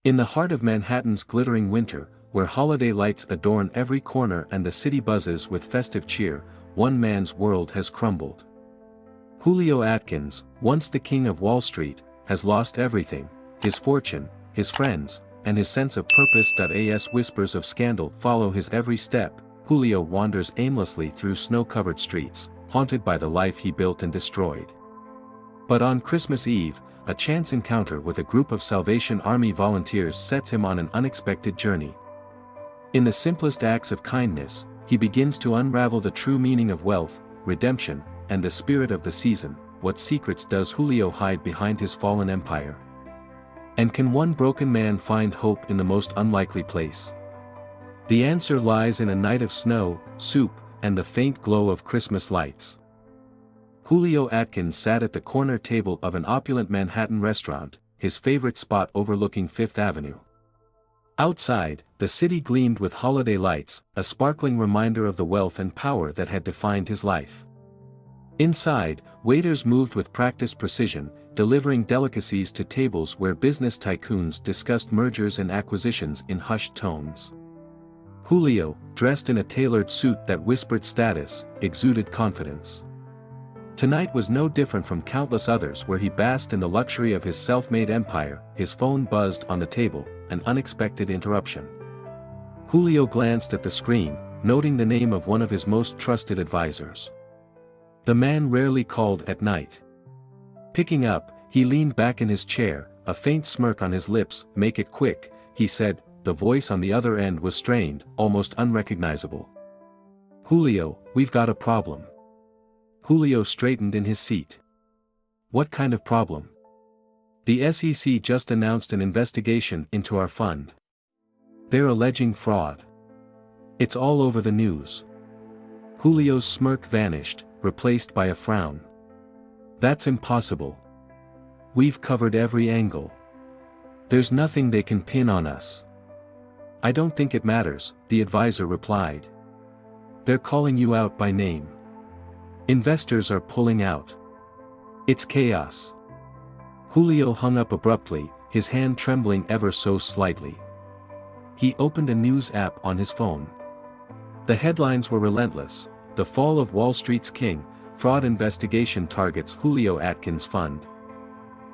In the heart of Manhattan's glittering winter, where holiday lights adorn every corner and the city buzzes with festive cheer, one man's world has crumbled. Julio Atkins, once the king of Wall Street, has lost everything: his fortune, his friends, and his sense of purpose. As whispers of scandal follow his every step, Julio wanders aimlessly through snow-covered streets, haunted by the life he built and destroyed. But on Christmas Eve, a chance encounter with a group of Salvation Army volunteers sets him on an unexpected journey. In the simplest acts of kindness, he begins to unravel the true meaning of wealth, redemption, and the spirit of the season. What secrets does Julio hide behind his fallen empire? And can one broken man find hope in the most unlikely place? The answer lies in a night of snow, soup, and the faint glow of Christmas lights. Julio Atkins sat at the corner table of an opulent Manhattan restaurant, his favorite spot overlooking Fifth Avenue. Outside, the city gleamed with holiday lights, a sparkling reminder of the wealth and power that had defined his life. Inside, waiters moved with practiced precision, delivering delicacies to tables where business tycoons discussed mergers and acquisitions in hushed tones. Julio, dressed in a tailored suit that whispered status, exuded confidence. Tonight was no different from countless others where he basked in the luxury of his self-made empire. His phone buzzed on the table, an unexpected interruption. Julio glanced at the screen, noting the name of one of his most trusted advisors. The man rarely called at night. Picking up, he leaned back in his chair, a faint smirk on his lips. "Make it quick," he said. The voice on the other end was strained, almost unrecognizable. "Julio, we've got a problem." Julio straightened in his seat. "What kind of problem?" "The SEC just announced an investigation into our fund. They're alleging fraud. It's all over the news." Julio's smirk vanished, replaced by a frown. "That's impossible. We've covered every angle. There's nothing they can pin on us." "I don't think it matters," the advisor replied. "They're calling you out by name. Investors are pulling out. It's chaos." Julio hung up abruptly, his hand trembling ever so slightly. He opened a news app on his phone. The headlines were relentless: "The Fall of Wall Street's King, Fraud Investigation Targets Julio Atkins Fund."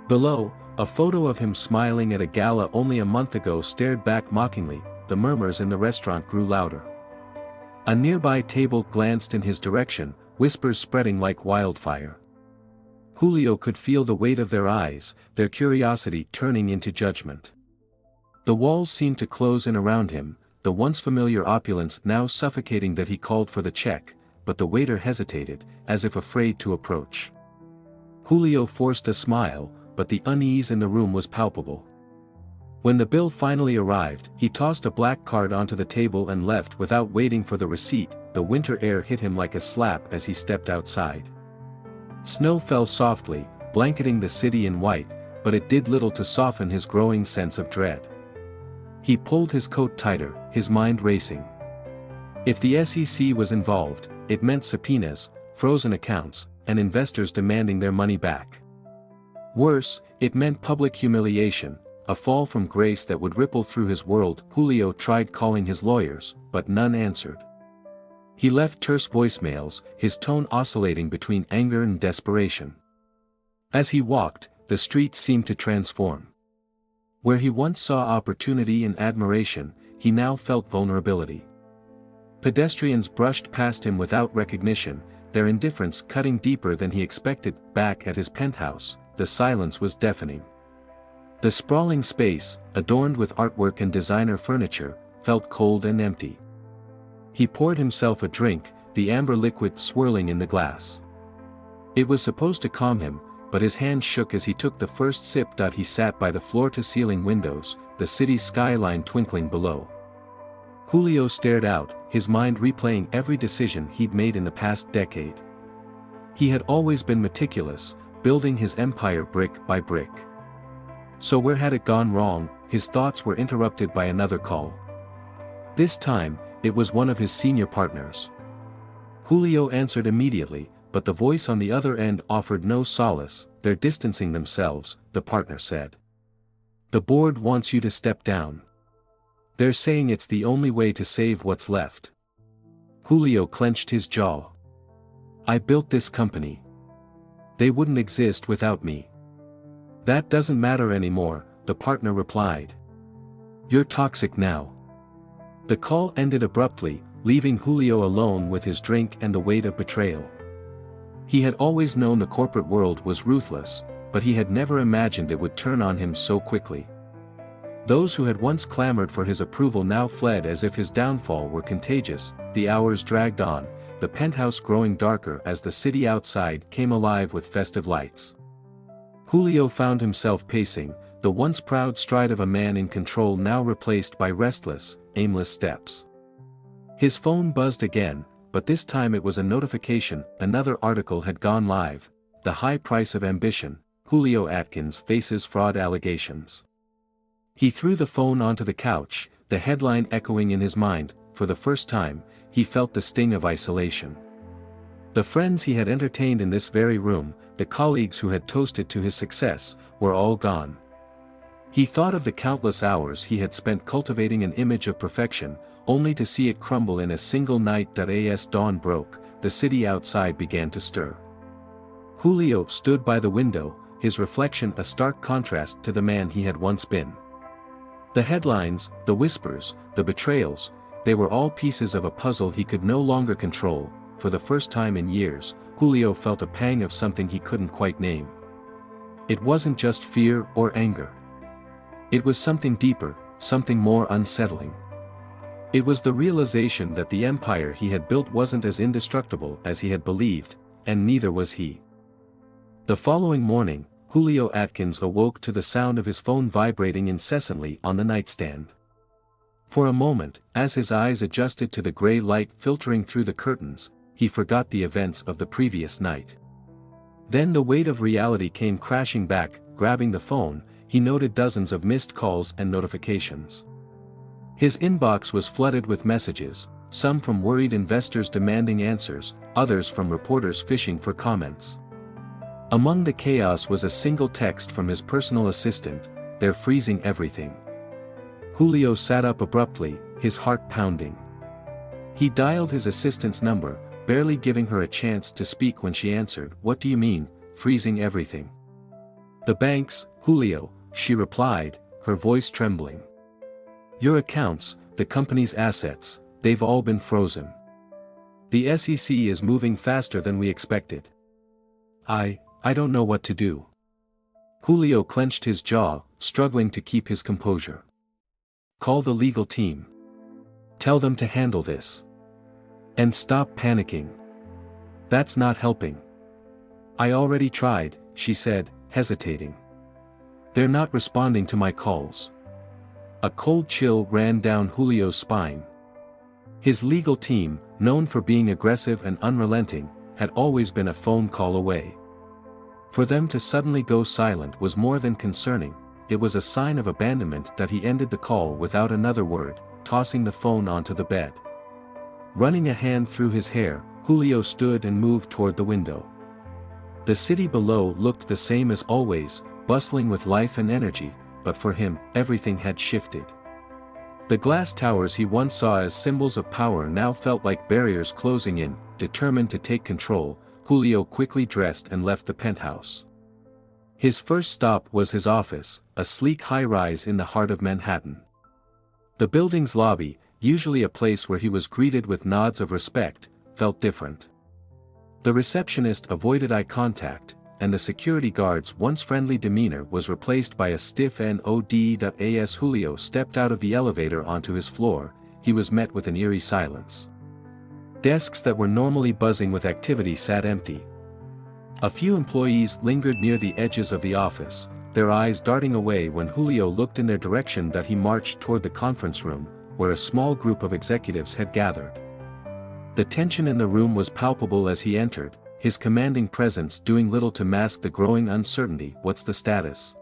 Below, a photo of him smiling at a gala only a month ago stared back mockingly. The murmurs in the restaurant grew louder. A nearby table glanced in his direction, whispers spreading like wildfire. Julio could feel the weight of their eyes, their curiosity turning into judgment. The walls seemed to close in around him, the once familiar opulence now suffocating. That he called for the check, but the waiter hesitated, as if afraid to approach. Julio forced a smile, but the unease in the room was palpable. When the bill finally arrived, he tossed a black card onto the table and left without waiting for the receipt. The winter air hit him like a slap as he stepped outside. Snow fell softly, blanketing the city in white, but it did little to soften his growing sense of dread. He pulled his coat tighter, his mind racing. If the SEC was involved, it meant subpoenas, frozen accounts, and investors demanding their money back. Worse, it meant public humiliation, a fall from grace that would ripple through his world. Julio tried calling his lawyers, but none answered. He left terse voicemails, his tone oscillating between anger and desperation. As he walked, the streets seemed to transform. Where he once saw opportunity and admiration, he now felt vulnerability. Pedestrians brushed past him without recognition, their indifference cutting deeper than he expected. Back at his penthouse, the silence was deafening. The sprawling space, adorned with artwork and designer furniture, felt cold and empty. He poured himself a drink, the amber liquid swirling in the glass. It was supposed to calm him, but his hand shook as he took the first sip. He sat by the floor-to-ceiling windows, the city's skyline twinkling below. Julio stared out, his mind replaying every decision he'd made in the past decade. He had always been meticulous, building his empire brick by brick. So where had it gone wrong? His thoughts were interrupted by another call. This time, it was one of his senior partners. Julio answered immediately, but the voice on the other end offered no solace. "They're distancing themselves," the partner said. The board wants you to step down. They're saying it's the only way to save what's left. Julio clenched his jaw. I built this company. They wouldn't exist without me. That doesn't matter anymore, the partner replied. You're toxic now. The call ended abruptly, leaving Julio alone with his drink and the weight of betrayal. He had always known the corporate world was ruthless, but he had never imagined it would turn on him so quickly. Those who had once clamored for his approval now fled as if his downfall were contagious. The hours dragged on, the penthouse growing darker as the city outside came alive with festive lights. Julio found himself pacing, the once proud stride of a man in control now replaced by restless, aimless steps. His phone buzzed again, but this time it was a notification. Another article had gone live. The high price of ambition, Julio Atkins faces fraud allegations. He threw the phone onto the couch, the headline echoing in his mind. For the first time, he felt the sting of isolation. The friends he had entertained in this very room, the colleagues who had toasted to his success, were all gone. He thought of the countless hours he had spent cultivating an image of perfection, only to see it crumble in a single night. As dawn broke, the city outside began to stir. Julio stood by the window, his reflection a stark contrast to the man he had once been. The headlines, the whispers, the betrayals, they were all pieces of a puzzle he could no longer control. For the first time in years, Julio felt a pang of something he couldn't quite name. It wasn't just fear or anger. It was something deeper, something more unsettling. It was the realization that the empire he had built wasn't as indestructible as he had believed, and neither was he. The following morning, Julio Atkins awoke to the sound of his phone vibrating incessantly on the nightstand. For a moment, as his eyes adjusted to the gray light filtering through the curtains, he forgot the events of the previous night. Then the weight of reality came crashing back. Grabbing the phone, he noted dozens of missed calls and notifications. His inbox was flooded with messages, some from worried investors demanding answers, others from reporters fishing for comments. Among the chaos was a single text from his personal assistant, "They're freezing everything." Julio sat up abruptly, his heart pounding. He dialed his assistant's number, barely giving her a chance to speak when she answered. "What do you mean, freezing everything?" "The banks, Julio," she replied, her voice trembling. "Your accounts, the company's assets, they've all been frozen. The SEC is moving faster than we expected. I don't know what to do." Julio clenched his jaw, struggling to keep his composure. "Call the legal team. Tell them to handle this. And stop panicking. That's not helping." "I already tried," she said, hesitating. "They're not responding to my calls." A cold chill ran down Julio's spine. His legal team, known for being aggressive and unrelenting, had always been a phone call away. For them to suddenly go silent was more than concerning. It was a sign of abandonment. That he ended the call without another word, tossing the phone onto the bed. Running a hand through his hair, Julio stood and moved toward the window. The city below looked the same as always, bustling with life and energy, but for him, everything had shifted. The glass towers he once saw as symbols of power now felt like barriers closing in. Determined to take control, Julio quickly dressed and left the penthouse. His first stop was his office, a sleek high-rise in the heart of Manhattan. The building's lobby, usually a place where he was greeted with nods of respect, felt different. The receptionist avoided eye contact, and the security guard's once friendly demeanor was replaced by a stiff nod. As Julio stepped out of the elevator onto his floor, he was met with an eerie silence. Desks that were normally buzzing with activity sat empty. A few employees lingered near the edges of the office, their eyes darting away when Julio looked in their direction. He marched toward the conference room, where a small group of executives had gathered. The tension in the room was palpable as he entered, his commanding presence doing little to mask the growing uncertainty. "What's the status?"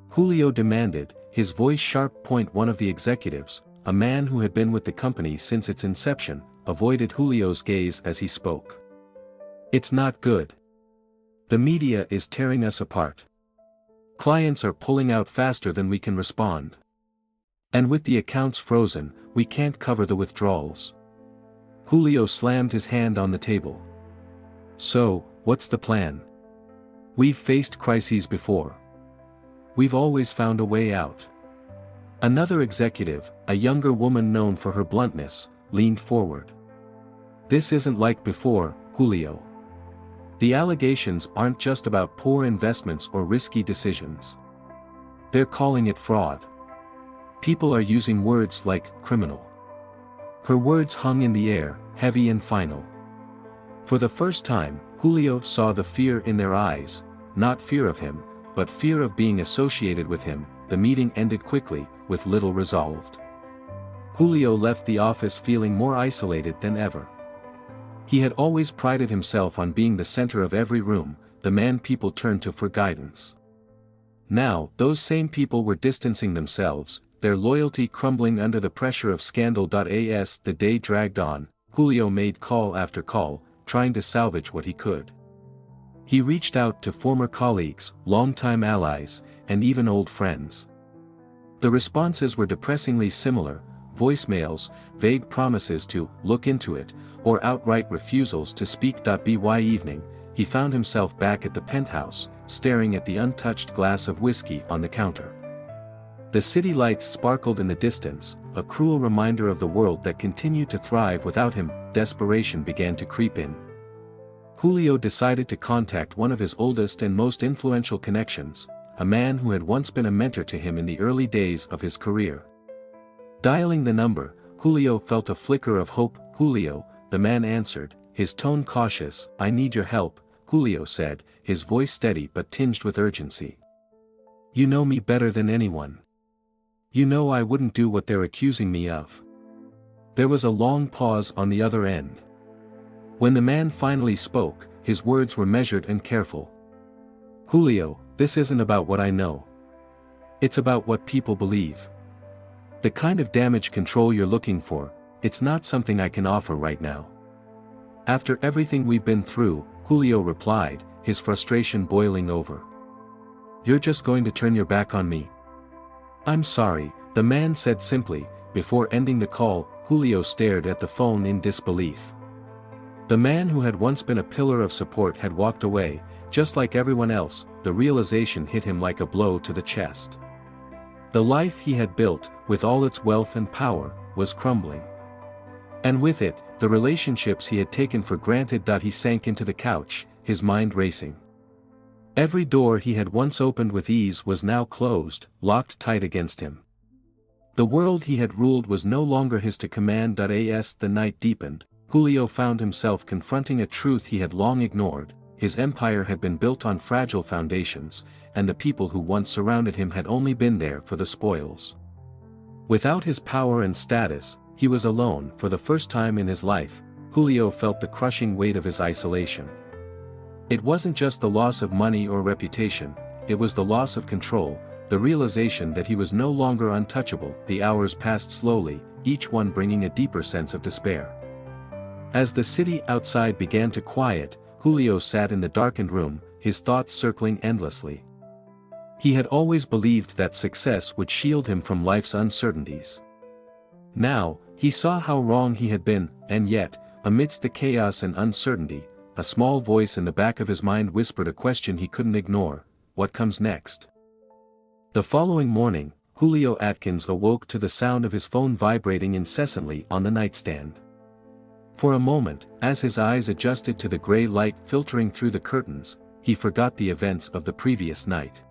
Julio demanded, his voice sharp. One of the executives, a man who had been with the company since its inception, avoided Julio's gaze as he spoke. "It's not good. The media is tearing us apart." Clients are pulling out faster than we can respond. And with the accounts frozen, we can't cover the withdrawals. Julio slammed his hand on the table. So, what's the plan? We've faced crises before. We've always found a way out. Another executive, a younger woman known for her bluntness, leaned forward. This isn't like before, Julio. The allegations aren't just about poor investments or risky decisions. They're calling it fraud. People are using words like criminal. Her words hung in the air, heavy and final. For the first time, Julio saw the fear in their eyes, not fear of him, but fear of being associated with him. The meeting ended quickly, with little resolved. Julio left the office feeling more isolated than ever. He had always prided himself on being the center of every room, the man people turned to for guidance. Now, those same people were distancing themselves, their loyalty crumbling under the pressure of scandal. As the day dragged on, Julio made call after call, trying to salvage what he could. He reached out to former colleagues, longtime allies, and even old friends. The responses were depressingly similar: voicemails, vague promises to look into it, or outright refusals to speak. By evening, he found himself back at the penthouse, staring at the untouched glass of whiskey on the counter. The city lights sparkled in the distance, a cruel reminder of the world that continued to thrive without him. Desperation began to creep in. Julio decided to contact one of his oldest and most influential connections, a man who had once been a mentor to him in the early days of his career. Dialing the number, Julio felt a flicker of hope. "Julio," the man answered, his tone cautious. "I need your help," Julio said, his voice steady but tinged with urgency. "You know me better than anyone. You know I wouldn't do what they're accusing me of." There was a long pause on the other end. When the man finally spoke, his words were measured and careful. "Julio, this isn't about what I know. It's about what people believe. The kind of damage control you're looking for, it's not something I can offer right now." "After everything we've been through," Julio replied, his frustration boiling over. "You're just going to turn your back on me?" "I'm sorry," the man said simply. Before ending the call, Julio stared at the phone in disbelief. The man who had once been a pillar of support had walked away, just like everyone else. The realization hit him like a blow to the chest. The life he had built, with all its wealth and power, was crumbling. And with it, the relationships he had taken for granted. He sank into the couch, his mind racing. Every door he had once opened with ease was now closed, locked tight against him. The world he had ruled was no longer his to command. As the night deepened, Julio found himself confronting a truth he had long ignored: his empire had been built on fragile foundations, and the people who once surrounded him had only been there for the spoils. Without his power and status, he was alone. For the first time in his life, Julio felt the crushing weight of his isolation. It wasn't just the loss of money or reputation, it was the loss of control, the realization that he was no longer untouchable. The hours passed slowly, each one bringing a deeper sense of despair. As the city outside began to quiet, Julio sat in the darkened room, his thoughts circling endlessly. He had always believed that success would shield him from life's uncertainties. Now, he saw how wrong he had been, and yet, amidst the chaos and uncertainty, a small voice in the back of his mind whispered a question he couldn't ignore: what comes next? The following morning, Julio Atkins awoke to the sound of his phone vibrating incessantly on the nightstand. For a moment, as his eyes adjusted to the gray light filtering through the curtains, he forgot the events of the previous night.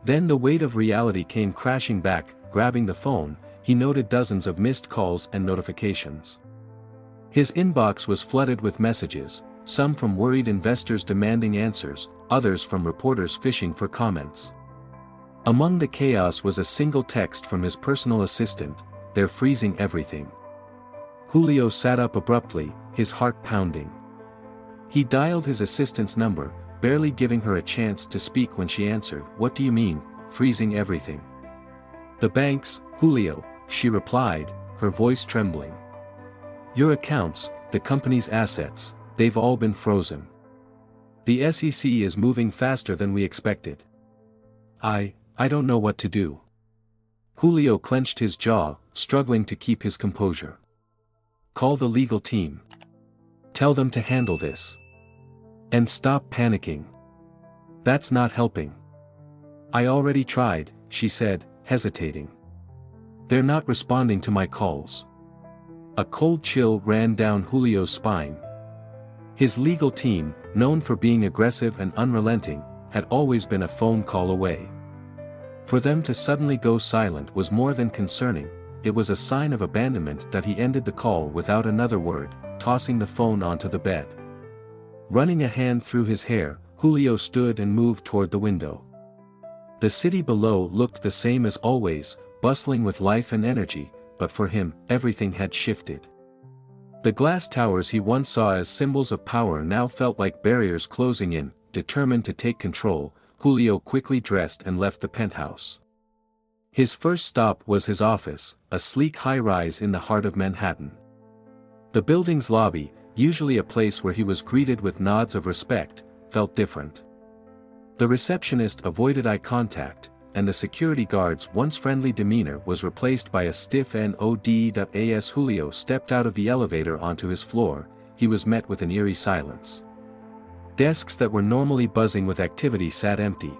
Then the weight of reality came crashing back. Grabbing the phone, he noted dozens of missed calls and notifications. His inbox was flooded with messages, some from worried investors demanding answers, others from reporters fishing for comments. Among the chaos was a single text from his personal assistant: "They're freezing everything." Julio sat up abruptly, his heart pounding. He dialed his assistant's number, barely giving her a chance to speak when she answered. "What do you mean, freezing everything?" "The banks, Julio," she replied, her voice trembling. "Your accounts, the company's assets, they've all been frozen. The SEC is moving faster than we expected." I don't know what to do. Julio clenched his jaw, struggling to keep his composure. Call the legal team. Tell them to handle this. And stop panicking. That's not helping. I already tried, she said, hesitating. They're not responding to my calls. A cold chill ran down Julio's spine. His legal team, known for being aggressive and unrelenting, had always been a phone call away. For them to suddenly go silent was more than concerning, it was a sign of abandonment that he ended the call without another word, tossing the phone onto the bed. Running a hand through his hair, Julio stood and moved toward the window. The city below looked the same as always, bustling with life and energy, but for him, everything had shifted. The glass towers he once saw as symbols of power now felt like barriers closing in. Determined to take control, Julio quickly dressed and left the penthouse. His first stop was his office, a sleek high-rise in the heart of Manhattan. The building's lobby, usually a place where he was greeted with nods of respect, felt different. The receptionist avoided eye contact, and the security guard's once friendly demeanor was replaced by a stiff nod. As Julio stepped out of the elevator onto his floor, he was met with an eerie silence. Desks that were normally buzzing with activity sat empty.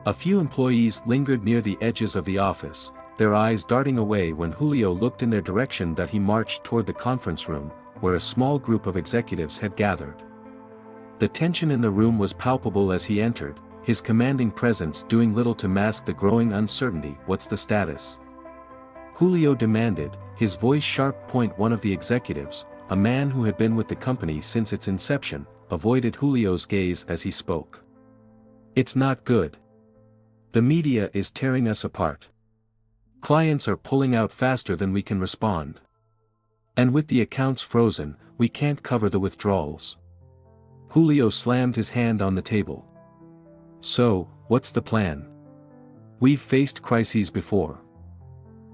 A few employees lingered near the edges of the office, their eyes darting away when Julio looked in their direction. He marched toward the conference room, where a small group of executives had gathered. The tension in the room was palpable as he entered, his commanding presence doing little to mask the growing uncertainty. What's the status? Julio demanded, his voice sharp. One of the executives, a man who had been with the company since its inception, avoided Julio's gaze as he spoke. It's not good. The media is tearing us apart. Clients are pulling out faster than we can respond. And with the accounts frozen, we can't cover the withdrawals. Julio slammed his hand on the table. So, what's the plan? We've faced crises before.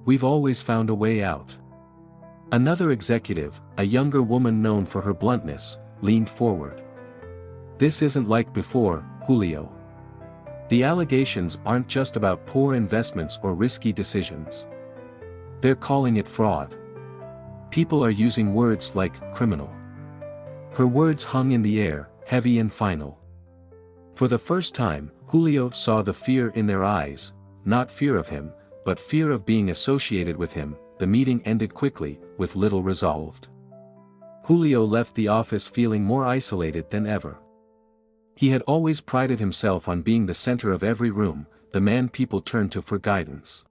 We've always found a way out. Another executive, a younger woman known for her bluntness, leaned forward. This isn't like before, Julio. The allegations aren't just about poor investments or risky decisions. They're calling it fraud. People are using words like criminal. Her words hung in the air, heavy and final. For the first time, Julio saw the fear in their eyes, not fear of him, but fear of being associated with him. The meeting ended quickly, with little resolved. Julio left the office feeling more isolated than ever. He had always prided himself on being the center of every room, the man people turned to for guidance.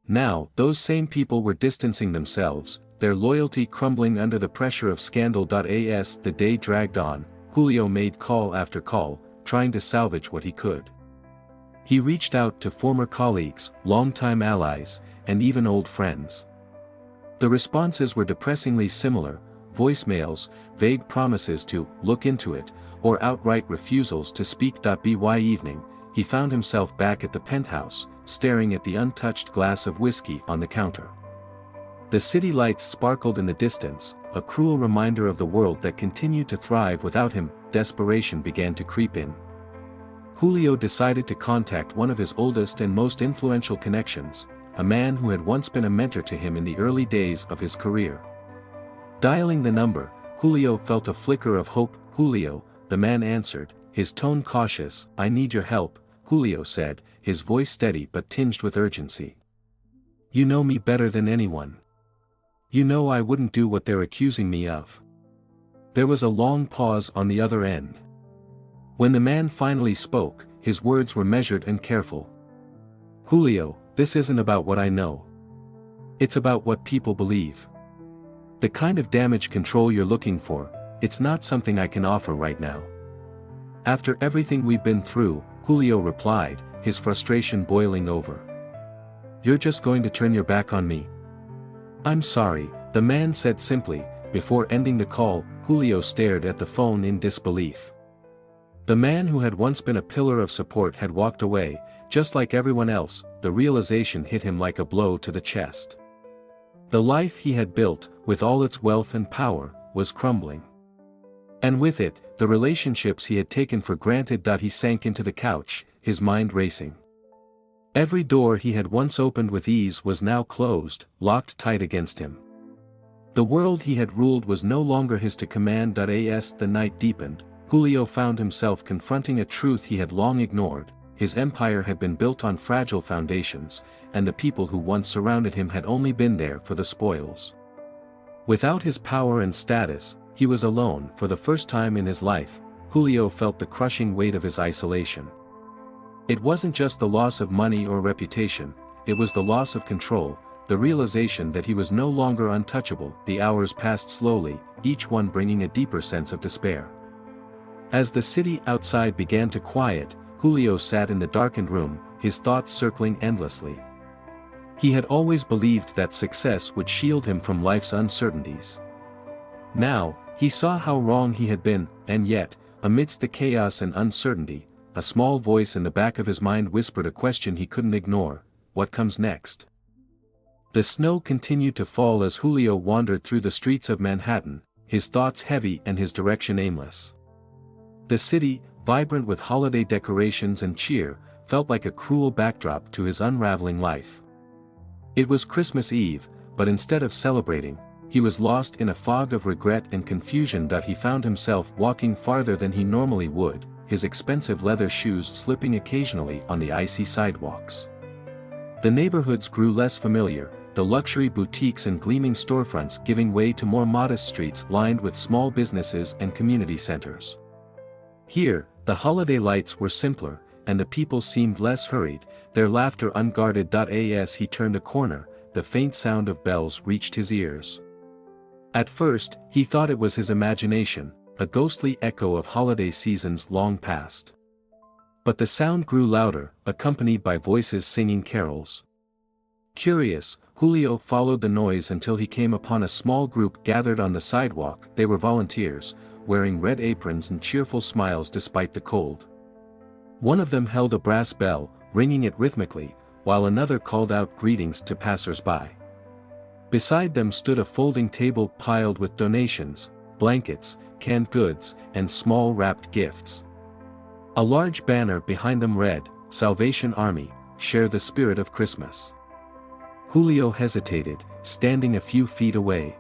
Now, those same people were distancing themselves, their loyalty crumbling under the pressure of scandal. As the day dragged on, Julio made call after call, trying to salvage what he could. He reached out to former colleagues, longtime allies, and even old friends. The responses were depressingly similar: voicemails, vague promises to look into it, or outright refusals to speak. By evening, he found himself back at the penthouse, staring at the untouched glass of whiskey on the counter. The city lights sparkled in the distance, a cruel reminder of the world that continued to thrive without him. Desperation began to creep in. Julio decided to contact one of his oldest and most influential connections, a man who had once been a mentor to him in the early days of his career. Dialing the number, Julio felt a flicker of hope. Julio, the man answered, his tone cautious. I need your help, Julio said, his voice steady but tinged with urgency. You know me better than anyone. You know I wouldn't do what they're accusing me of. There was a long pause on the other end. When the man finally spoke, his words were measured and careful. Julio, this isn't about what I know. It's about what people believe. The kind of damage control you're looking for, it's not something I can offer right now. After everything we've been through, Julio replied, his frustration boiling over. You're just going to turn your back on me? I'm sorry, the man said simply. Before ending the call, Julio stared at the phone in disbelief. The man who had once been a pillar of support had walked away, just like everyone else. The realization hit him like a blow to the chest. The life he had built, with all its wealth and power, was crumbling. And with it, the relationships he had taken for granted. He sank into the couch, his mind racing. Every door he had once opened with ease was now closed, locked tight against him. The world he had ruled was no longer his to command. As the night deepened, Julio found himself confronting a truth he had long ignored: his empire had been built on fragile foundations, and the people who once surrounded him had only been there for the spoils. Without his power and status, he was alone. For the first time in his life, Julio felt the crushing weight of his isolation. It wasn't just the loss of money or reputation, it was the loss of control, the realization that he was no longer untouchable. The hours passed slowly, each one bringing a deeper sense of despair. As the city outside began to quiet, Julio sat in the darkened room, his thoughts circling endlessly. He had always believed that success would shield him from life's uncertainties. Now, he saw how wrong he had been, and yet, amidst the chaos and uncertainty, a small voice in the back of his mind whispered a question he couldn't ignore: what comes next? The snow continued to fall as Julio wandered through the streets of Manhattan, his thoughts heavy and his direction aimless. The city, vibrant with holiday decorations and cheer, felt like a cruel backdrop to his unraveling life. It was Christmas Eve, but instead of celebrating, he was lost in a fog of regret and confusion. He found himself walking farther than he normally would, his expensive leather shoes slipping occasionally on the icy sidewalks. The neighborhoods grew less familiar, the luxury boutiques and gleaming storefronts giving way to more modest streets lined with small businesses and community centers. Here, the holiday lights were simpler, and the people seemed less hurried, their laughter unguarded. As he turned a corner, the faint sound of bells reached his ears. At first, he thought it was his imagination, a ghostly echo of holiday seasons long past. But the sound grew louder, accompanied by voices singing carols. Curious, Julio followed the noise until he came upon a small group gathered on the sidewalk. They were volunteers, wearing red aprons and cheerful smiles despite the cold. One of them held a brass bell, ringing it rhythmically, while another called out greetings to passers-by. Beside them stood a folding table piled with donations, blankets, canned goods, and small wrapped gifts. A large banner behind them read, "Salvation Army, share the spirit of Christmas." Julio hesitated, standing a few feet away.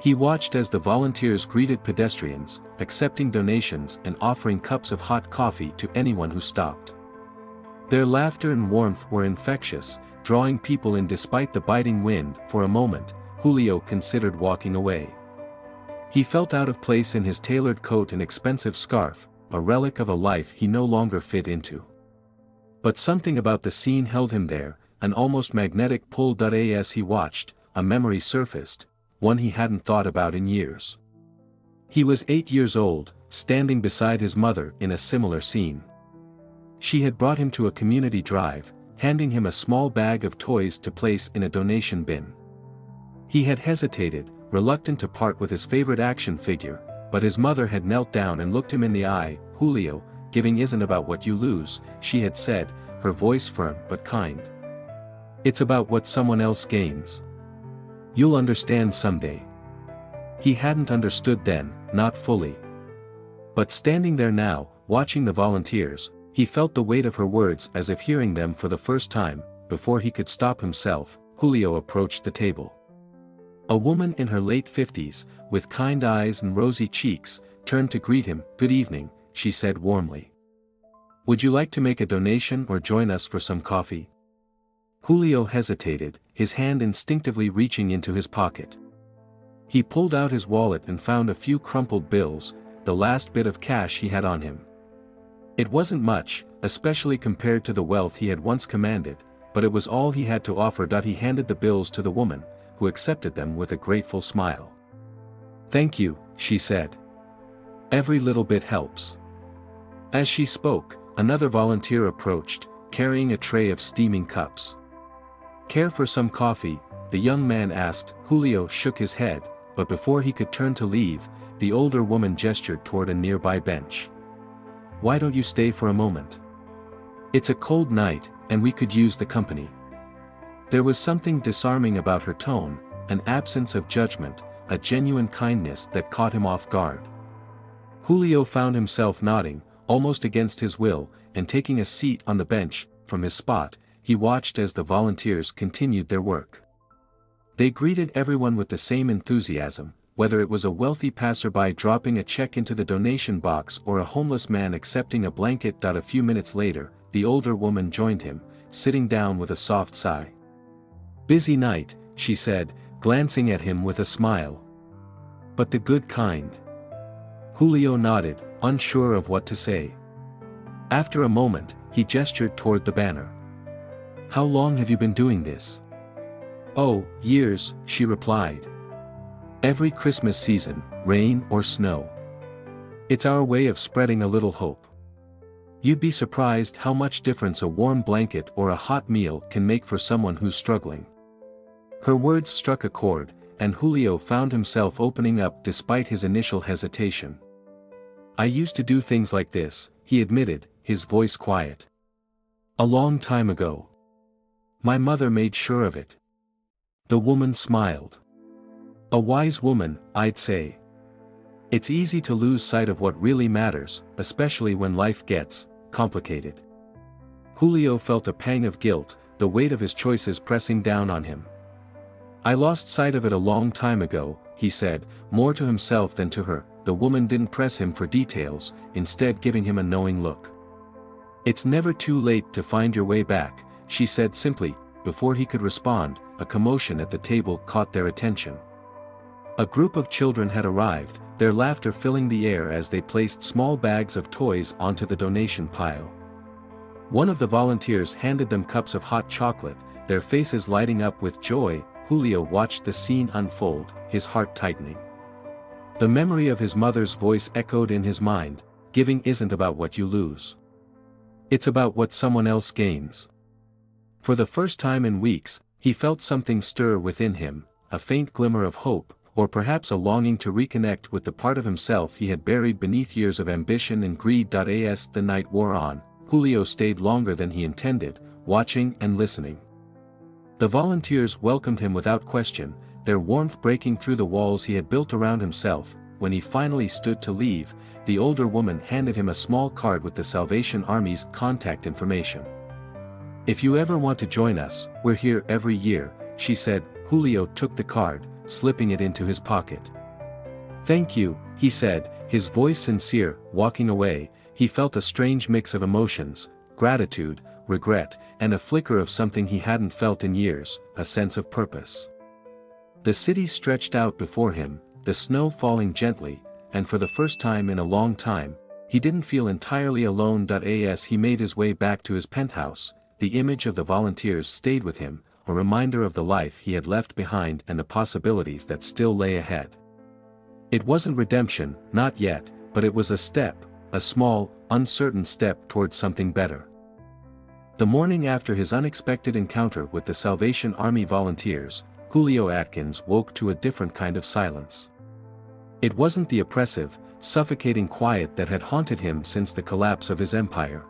He watched as the volunteers greeted pedestrians, accepting donations and offering cups of hot coffee to anyone who stopped. Their laughter and warmth were infectious, drawing people in despite the biting wind. For a moment, Julio considered walking away. He felt out of place in his tailored coat and expensive scarf, a relic of a life he no longer fit into. But something about the scene held him there, an almost magnetic pull. As he watched, a memory surfaced, one he hadn't thought about in years. He was 8 years old, standing beside his mother in a similar scene. She had brought him to a community drive, handing him a small bag of toys to place in a donation bin. He had hesitated, reluctant to part with his favorite action figure, but his mother had knelt down and looked him in the eye. "Julio, giving isn't about what you lose," she had said, her voice firm but kind. "It's about what someone else gains. You'll understand someday." He hadn't understood then, not fully. But standing there now, watching the volunteers, he felt the weight of her words as if hearing them for the first time. Before he could stop himself, Julio approached the table. A woman in her late 50s, with kind eyes and rosy cheeks, turned to greet him. "Good evening," she said warmly. "Would you like to make a donation or join us for some coffee?" Julio hesitated, his hand instinctively reaching into his pocket. He pulled out his wallet and found a few crumpled bills, the last bit of cash he had on him. It wasn't much, especially compared to the wealth he had once commanded, but it was all he had to offer. He handed the bills to the woman, who accepted them with a grateful smile. "Thank you," she said. "Every little bit helps." As she spoke, another volunteer approached, carrying a tray of steaming cups. "Care for some coffee?" the young man asked. Julio shook his head, but before he could turn to leave, the older woman gestured toward a nearby bench. "Why don't you stay for a moment? It's a cold night, and we could use the company." There was something disarming about her tone, an absence of judgment, a genuine kindness that caught him off guard. Julio found himself nodding, almost against his will, and taking a seat on the bench, from his spot, he watched as the volunteers continued their work. They greeted everyone with the same enthusiasm, whether it was a wealthy passerby dropping a check into the donation box or a homeless man accepting a blanket. A few minutes later, the older woman joined him, sitting down with a soft sigh. "Busy night," she said, glancing at him with a smile. "But the good kind." Julio nodded, unsure of what to say. After a moment, he gestured toward the banner. "How long have you been doing this?" "Oh, years," she replied. "Every Christmas season, rain or snow. It's our way of spreading a little hope. You'd be surprised how much difference a warm blanket or a hot meal can make for someone who's struggling." Her words struck a chord, and Julio found himself opening up despite his initial hesitation. "I used to do things like this," he admitted, his voice quiet. "A long time ago. My mother made sure of it." The woman smiled. "A wise woman, I'd say. It's easy to lose sight of what really matters, especially when life gets complicated." Julio felt a pang of guilt, the weight of his choices pressing down on him. "I lost sight of it a long time ago," he said, more to himself than to her. The woman didn't press him for details, instead giving him a knowing look. "It's never too late to find your way back," she said simply. Before he could respond, a commotion at the table caught their attention. A group of children had arrived, their laughter filling the air as they placed small bags of toys onto the donation pile. One of the volunteers handed them cups of hot chocolate, their faces lighting up with joy. Julio watched the scene unfold, his heart tightening. The memory of his mother's voice echoed in his mind. "Giving isn't about what you lose. It's about what someone else gains." For the first time in weeks, he felt something stir within him, a faint glimmer of hope, or perhaps a longing to reconnect with the part of himself he had buried beneath years of ambition and greed. As the night wore on, Julio stayed longer than he intended, watching and listening. The volunteers welcomed him without question, their warmth breaking through the walls he had built around himself. When he finally stood to leave, the older woman handed him a small card with the Salvation Army's contact information. "If you ever want to join us, we're here every year," she said. Julio took the card, slipping it into his pocket. "Thank you," he said, his voice sincere. Walking away, he felt a strange mix of emotions, gratitude, regret, and a flicker of something he hadn't felt in years, a sense of purpose. The city stretched out before him, the snow falling gently, and for the first time in a long time, he didn't feel entirely alone. As he made his way back to his penthouse, the image of the volunteers stayed with him, a reminder of the life he had left behind and the possibilities that still lay ahead. It wasn't redemption, not yet, but it was a step, a small, uncertain step towards something better. The morning after his unexpected encounter with the Salvation Army volunteers, Julio Atkins woke to a different kind of silence. It wasn't the oppressive, suffocating quiet that had haunted him since the collapse of his empire.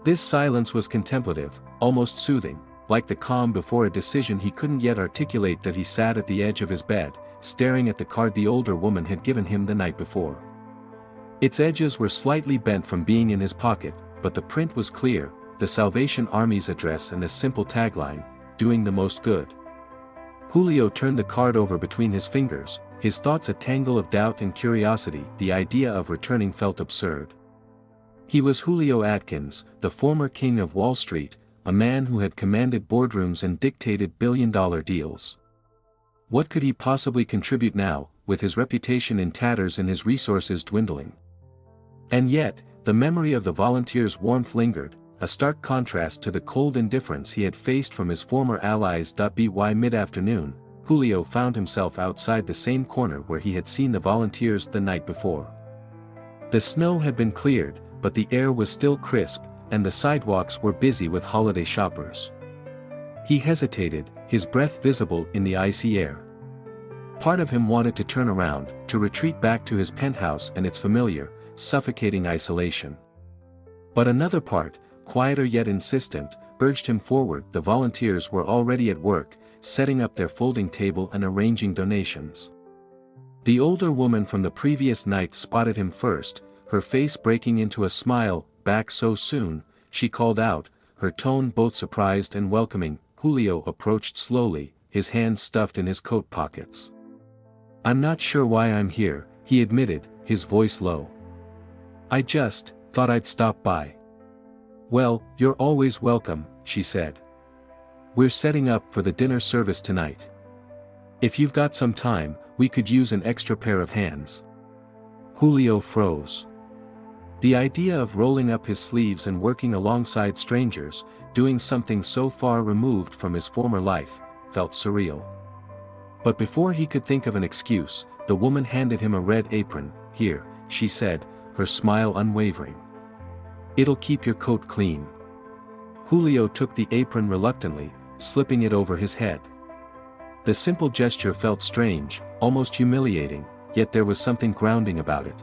This silence was contemplative, almost soothing, like the calm before a decision he couldn't yet articulate. He sat at the edge of his bed, staring at the card the older woman had given him the night before. Its edges were slightly bent from being in his pocket, but the print was clear, the Salvation Army's address and a simple tagline, "Doing the most good." Julio turned the card over between his fingers, his thoughts a tangle of doubt and curiosity. The idea of returning felt absurd. He was Julio Atkins, the former king of Wall Street, a man who had commanded boardrooms and dictated billion-dollar deals. What could he possibly contribute now, with his reputation in tatters and his resources dwindling? And yet, the memory of the volunteers' warmth lingered, a stark contrast to the cold indifference he had faced from his former allies. By mid-afternoon, Julio found himself outside the same corner where he had seen the volunteers the night before. The snow had been cleared, but the air was still crisp, and the sidewalks were busy with holiday shoppers. He hesitated, his breath visible in the icy air. Part of him wanted to turn around, to retreat back to his penthouse and its familiar, suffocating isolation. But another part, quieter yet insistent, urged him forward. The volunteers were already at work, setting up their folding table and arranging donations. The older woman from the previous night spotted him first, her face breaking into a smile. back so soon," she called out, her tone both surprised and welcoming. Julio approached slowly, his hands stuffed in his coat pockets. "I'm not sure why I'm here," he admitted, his voice low. "I just thought I'd stop by." "Well, you're always welcome," she said. "We're setting up for the dinner service tonight. If you've got some time, we could use an extra pair of hands." Julio froze. The idea of rolling up his sleeves and working alongside strangers, doing something so far removed from his former life, felt surreal. But before he could think of an excuse, the woman handed him a red apron. "Here," she said, her smile unwavering. "It'll keep your coat clean." Julio took the apron reluctantly, slipping it over his head. The simple gesture felt strange, almost humiliating, yet there was something grounding about it.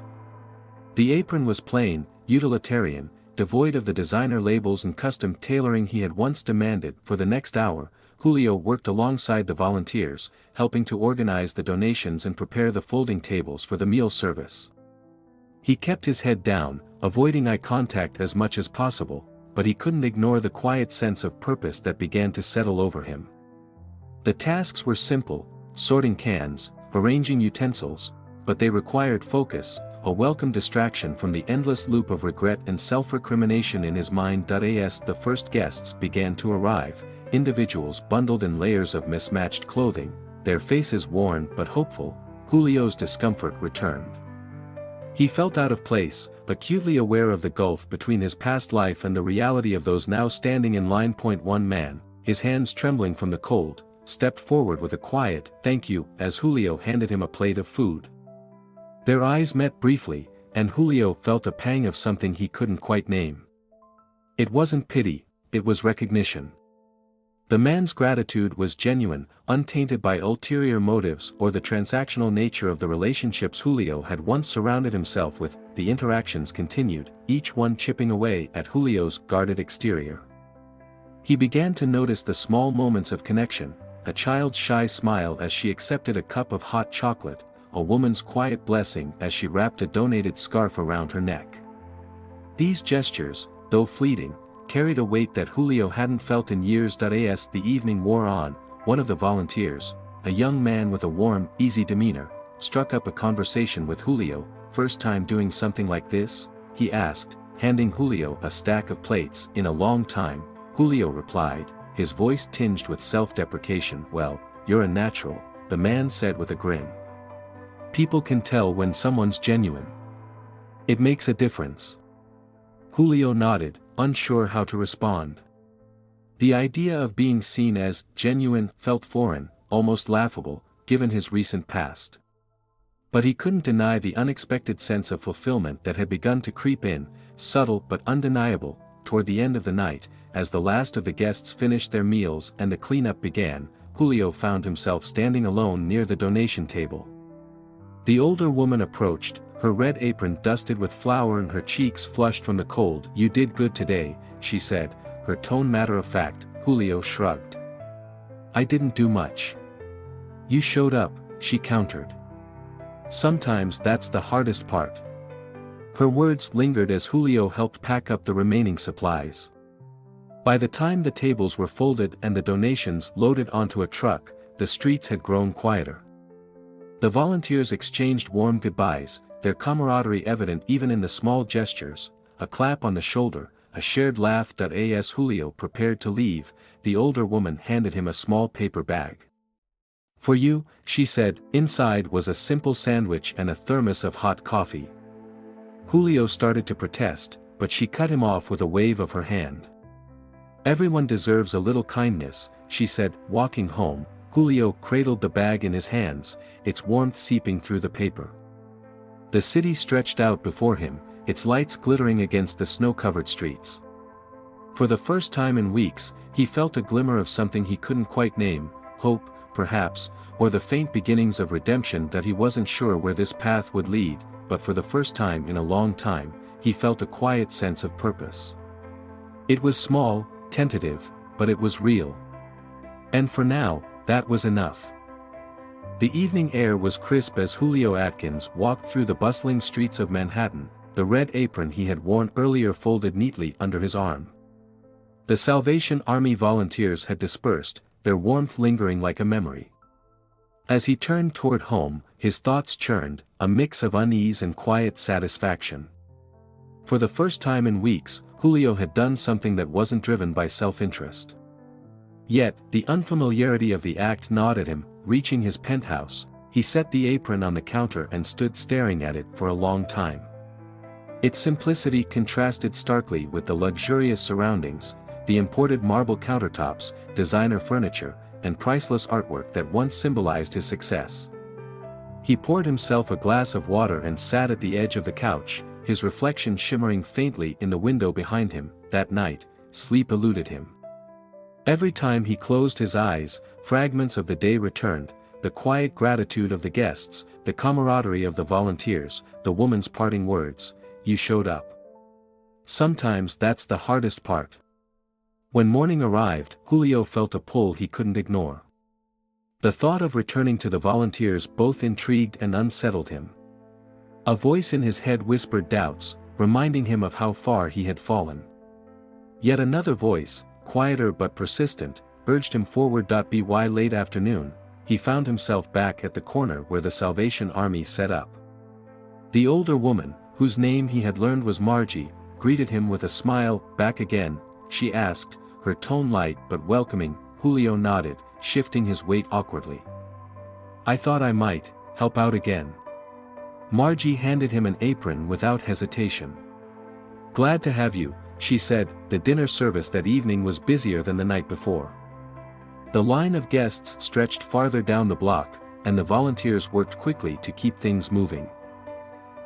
The apron was plain, utilitarian, devoid of the designer labels and custom tailoring he had once demanded. For the next hour, Julio worked alongside the volunteers, helping to organize the donations and prepare the folding tables for the meal service. He kept his head down, avoiding eye contact as much as possible, but he couldn't ignore the quiet sense of purpose that began to settle over him. The tasks were simple, sorting cans, arranging utensils, but they required focus, a welcome distraction from the endless loop of regret and self-recrimination in his mind. As the first guests began to arrive, individuals bundled in layers of mismatched clothing, their faces worn but hopeful, Julio's discomfort returned. He felt out of place, acutely aware of the gulf between his past life and the reality of those now standing in line. One man, his hands trembling from the cold, stepped forward with a quiet "thank you" as Julio handed him a plate of food. Their eyes met briefly, and Julio felt a pang of something he couldn't quite name. It wasn't pity, it was recognition. The man's gratitude was genuine, untainted by ulterior motives or the transactional nature of the relationships Julio had once surrounded himself with. The interactions continued, each one chipping away at Julio's guarded exterior. He began to notice the small moments of connection, a child's shy smile as she accepted a cup of hot chocolate, a woman's quiet blessing as she wrapped a donated scarf around her neck. These gestures, though fleeting, carried a weight that Julio hadn't felt in years. As the evening wore on, one of the volunteers, a young man with a warm, easy demeanor, struck up a conversation with Julio. "First time doing something like this?" he asked, handing Julio a stack of plates. "In a long time," Julio replied, his voice tinged with self-deprecation. "Well, you're a natural," the man said with a grin. "People can tell when someone's genuine. It makes a difference." Julio nodded, unsure how to respond. The idea of being seen as genuine felt foreign, almost laughable, given his recent past. But he couldn't deny the unexpected sense of fulfillment that had begun to creep in, subtle but undeniable. Toward the end of the night, as the last of the guests finished their meals and the cleanup began, Julio found himself standing alone near the donation table. The older woman approached, her red apron dusted with flour and her cheeks flushed from the cold. "You did good today," she said, her tone matter-of-fact. Julio shrugged. "I didn't do much." "You showed up," she countered. "Sometimes that's the hardest part." Her words lingered as Julio helped pack up the remaining supplies. By the time the tables were folded and the donations loaded onto a truck, the streets had grown quieter. The volunteers exchanged warm goodbyes, their camaraderie evident even in the small gestures, a clap on the shoulder, a shared laugh. As Julio prepared to leave, the older woman handed him a small paper bag. "For you," she said. Inside was a simple sandwich and a thermos of hot coffee. Julio started to protest, but she cut him off with a wave of her hand. "Everyone deserves a little kindness," she said. Walking home, Julio cradled the bag in his hands, its warmth seeping through the paper. The city stretched out before him, its lights glittering against the snow-covered streets. For the first time in weeks, he felt a glimmer of something he couldn't quite name, hope, perhaps, or the faint beginnings of redemption that he wasn't sure where this path would lead. But for the first time in a long time, he felt a quiet sense of purpose. It was small, tentative, but it was real. And for now, that was enough. The evening air was crisp as Julio Atkins walked through the bustling streets of Manhattan, the red apron he had worn earlier folded neatly under his arm. The Salvation Army volunteers had dispersed, their warmth lingering like a memory. As he turned toward home, his thoughts churned, a mix of unease and quiet satisfaction. For the first time in weeks, Julio had done something that wasn't driven by self-interest. Yet, the unfamiliarity of the act gnawed at him. Reaching his penthouse, he set the apron on the counter and stood staring at it for a long time. Its simplicity contrasted starkly with the luxurious surroundings, the imported marble countertops, designer furniture, and priceless artwork that once symbolized his success. He poured himself a glass of water and sat at the edge of the couch, his reflection shimmering faintly in the window behind him. That night, sleep eluded him. Every time he closed his eyes, fragments of the day returned, the quiet gratitude of the guests, the camaraderie of the volunteers, the woman's parting words, "You showed up." Sometimes that's the hardest part. When morning arrived, Julio felt a pull he couldn't ignore. The thought of returning to the volunteers both intrigued and unsettled him. A voice in his head whispered doubts, reminding him of how far he had fallen. Yet another voice, quieter but persistent, urged him forward. By late afternoon, he found himself back at the corner where the Salvation Army set up. The older woman, whose name he had learned was Margie, greeted him with a smile. "Back again?" she asked, her tone light but welcoming. Julio nodded, shifting his weight awkwardly. "I thought I might help out again." Margie handed him an apron without hesitation. "Glad to have you," she said. The dinner service that evening was busier than the night before. The line of guests stretched farther down the block, and the volunteers worked quickly to keep things moving.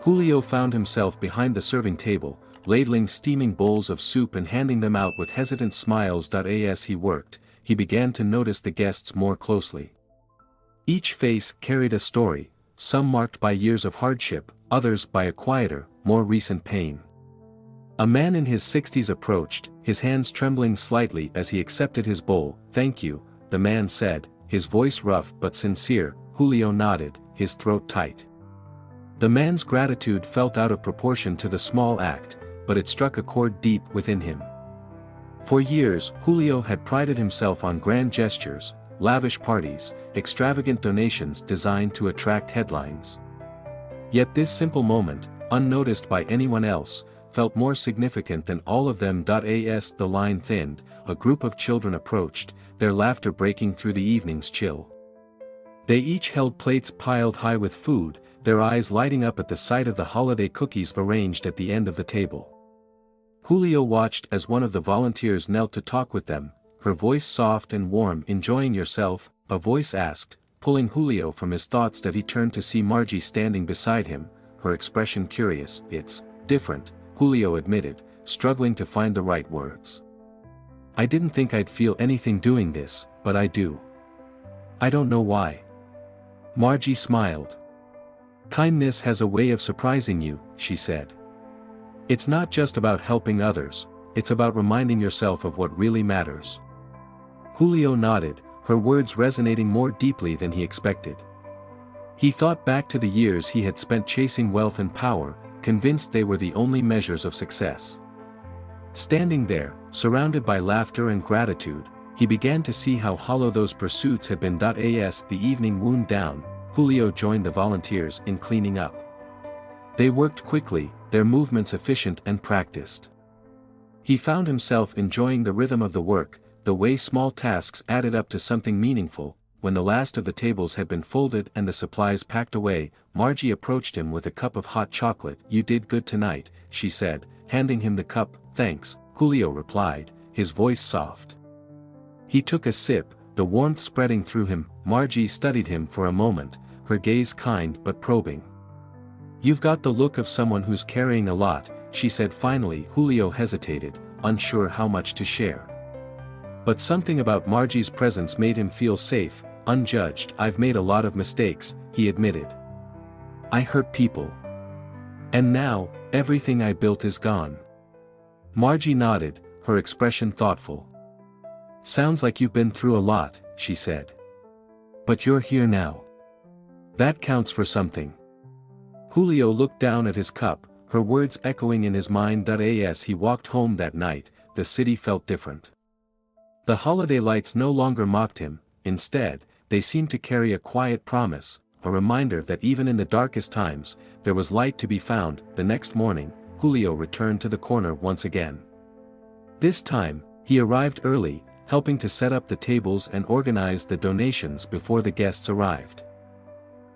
Julio found himself behind the serving table, ladling steaming bowls of soup and handing them out with hesitant smiles. As he worked, he began to notice the guests more closely. Each face carried a story, some marked by years of hardship, others by a quieter, more recent pain. A man in his 60s approached, his hands trembling slightly as he accepted his bowl. "Thank you," the man said, his voice rough but sincere. Julio nodded, his throat tight. The man's gratitude felt out of proportion to the small act, but it struck a chord deep within him. For years, Julio had prided himself on grand gestures, lavish parties, extravagant donations designed to attract headlines. Yet this simple moment, unnoticed by anyone else, felt more significant than all of them. As the line thinned, a group of children approached, their laughter breaking through the evening's chill. They each held plates piled high with food, their eyes lighting up at the sight of the holiday cookies arranged at the end of the table. Julio watched as one of the volunteers knelt to talk with them, her voice soft and warm. "Enjoying yourself?" a voice asked, pulling Julio from his thoughts. He turned to see Margie standing beside him, her expression curious. "It's different," Julio admitted, struggling to find the right words. "I didn't think I'd feel anything doing this, but I do. I don't know why." Margie smiled. "Kindness has a way of surprising you," she said. "It's not just about helping others, it's about reminding yourself of what really matters." Julio nodded, her words resonating more deeply than he expected. He thought back to the years he had spent chasing wealth and power, convinced they were the only measures of success. Standing there, surrounded by laughter and gratitude, he began to see how hollow those pursuits had been. As the evening wound down, Julio joined the volunteers in cleaning up. They worked quickly, their movements efficient and practiced. He found himself enjoying the rhythm of the work, the way small tasks added up to something meaningful. When the last of the tables had been folded and the supplies packed away, Margie approached him with a cup of hot chocolate. "You did good tonight," she said, handing him the cup. "Thanks," Julio replied, his voice soft. He took a sip, the warmth spreading through him. Margie studied him for a moment, her gaze kind but probing. "You've got the look of someone who's carrying a lot," she said finally. Julio hesitated, unsure how much to share. But something about Margie's presence made him feel safe, unjudged. "I've made a lot of mistakes," he admitted. "I hurt people. And now, everything I built is gone." Margie nodded, her expression thoughtful. "Sounds like you've been through a lot," she said. "But you're here now. That counts for something." Julio looked down at his cup, her words echoing in his mind. As he walked home that night, the city felt different. The holiday lights no longer mocked him, instead, they seemed to carry a quiet promise, a reminder that even in the darkest times, there was light to be found. The next morning, Julio returned to the corner once again. This time, he arrived early, helping to set up the tables and organize the donations before the guests arrived.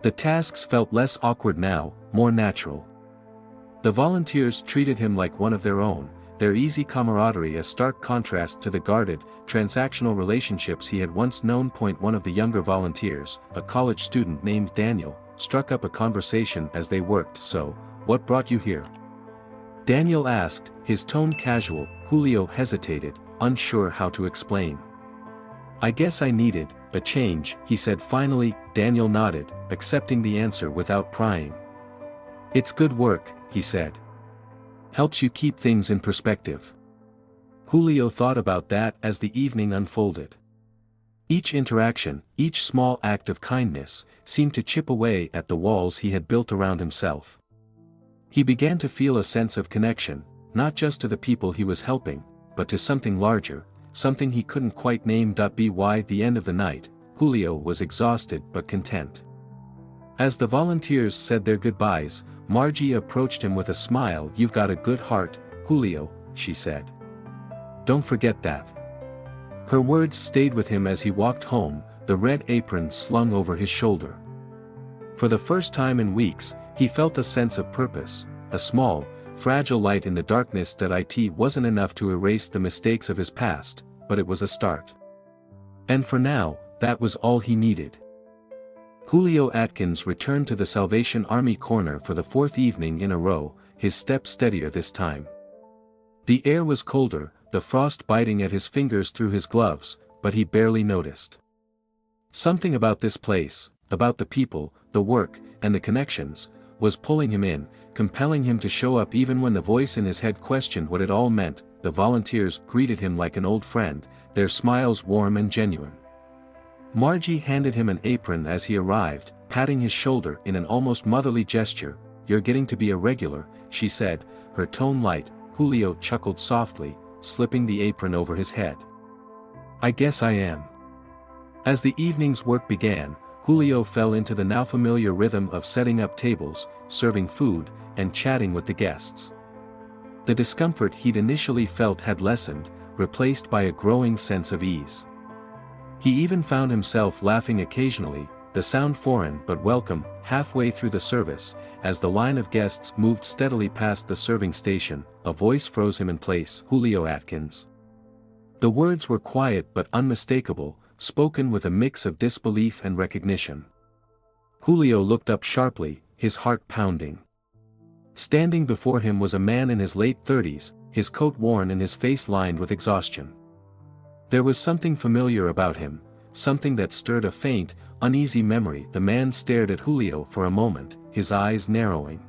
The tasks felt less awkward now, more natural. The volunteers treated him like one of their own, their easy camaraderie a stark contrast to the guarded, transactional relationships he had once known. One of the younger volunteers, a college student named Daniel, struck up a conversation as they worked. "So, what brought you here?" Daniel asked, his tone casual. Julio hesitated, unsure how to explain. "I guess I needed a change," he said finally. Daniel nodded, accepting the answer without prying. "It's good work," he said. "Helps you keep things in perspective." Julio thought about that as the evening unfolded. Each interaction, each small act of kindness, seemed to chip away at the walls he had built around himself. He began to feel a sense of connection, not just to the people he was helping, but to something larger, something he couldn't quite name. By the end of the night, Julio was exhausted but content. As the volunteers said their goodbyes, Margie approached him with a smile. "You've got a good heart, Julio," she said. "Don't forget that." Her words stayed with him as he walked home, the red apron slung over his shoulder. For the first time in weeks, he felt a sense of purpose, a small, fragile light in the darkness. It wasn't enough to erase the mistakes of his past, but it was a start. And for now, that was all he needed. Julio Atkins returned to the Salvation Army corner for the fourth evening in a row, his step steadier this time. The air was colder, the frost biting at his fingers through his gloves, but he barely noticed. Something about this place, about the people, the work, and the connections, was pulling him in, compelling him to show up even when the voice in his head questioned what it all meant. The volunteers greeted him like an old friend, their smiles warm and genuine. Margie handed him an apron as he arrived, patting his shoulder in an almost motherly gesture. "You're getting to be a regular," she said, her tone light. Julio chuckled softly, slipping the apron over his head. "I guess I am." As the evening's work began, Julio fell into the now familiar rhythm of setting up tables, serving food, and chatting with the guests. The discomfort he'd initially felt had lessened, replaced by a growing sense of ease. He even found himself laughing occasionally, the sound foreign but welcome. Halfway through the service, as the line of guests moved steadily past the serving station, a voice froze him in place. "Julio Atkins." The words were quiet but unmistakable, spoken with a mix of disbelief and recognition. Julio looked up sharply, his heart pounding. Standing before him was a man in his late 30s, his coat worn and his face lined with exhaustion. There was something familiar about him, something that stirred a faint, uneasy memory. The man stared at Julio for a moment, his eyes narrowing.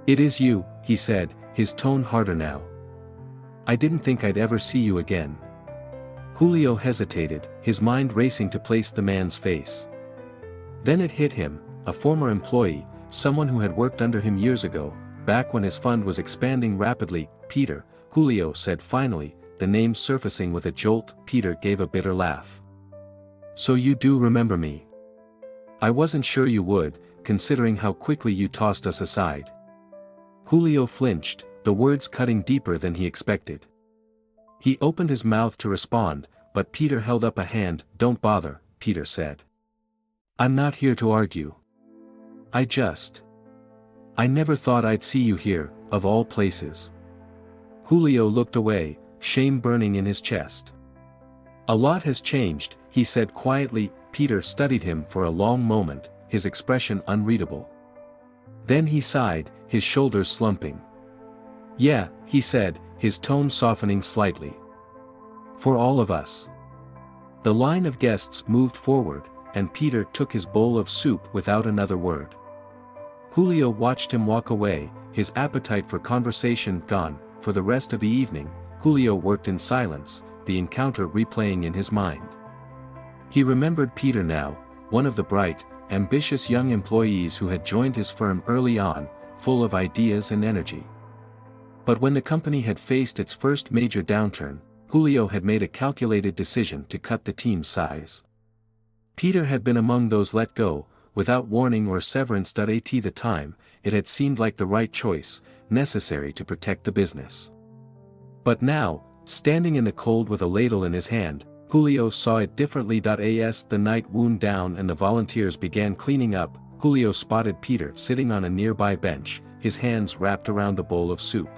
"It is you," he said, his tone harder now. "I didn't think I'd ever see you again." Julio hesitated, his mind racing to place the man's face. Then it hit him, a former employee, someone who had worked under him years ago, back when his fund was expanding rapidly. "Peter," Julio said finally, the name surfacing with a jolt. Peter gave a bitter laugh. "So you do remember me?" "I wasn't sure you would, considering how quickly you tossed us aside." Julio flinched, the words cutting deeper than he expected. He opened his mouth to respond, but Peter held up a hand. "Don't bother," Peter said. "I'm not here to argue. I never thought I'd see you here, of all places." Julio looked away, shame burning in his chest. "A lot has changed," he said quietly. Peter studied him for a long moment, his expression unreadable. Then he sighed, his shoulders slumping. "Yeah," he said, his tone softening slightly. "For all of us." The line of guests moved forward, and Peter took his bowl of soup without another word. Julio watched him walk away, his appetite for conversation gone. For the rest of the evening, Julio worked in silence, the encounter replaying in his mind. He remembered Peter now, one of the bright, ambitious young employees who had joined his firm early on, full of ideas and energy. But when the company had faced its first major downturn, Julio had made a calculated decision to cut the team's size. Peter had been among those let go, without warning or severance. At the time, it had seemed like the right choice, necessary to protect the business. But now, standing in the cold with a ladle in his hand, Julio saw it differently. As the night wound down and the volunteers began cleaning up, Julio spotted Peter sitting on a nearby bench, his hands wrapped around the bowl of soup.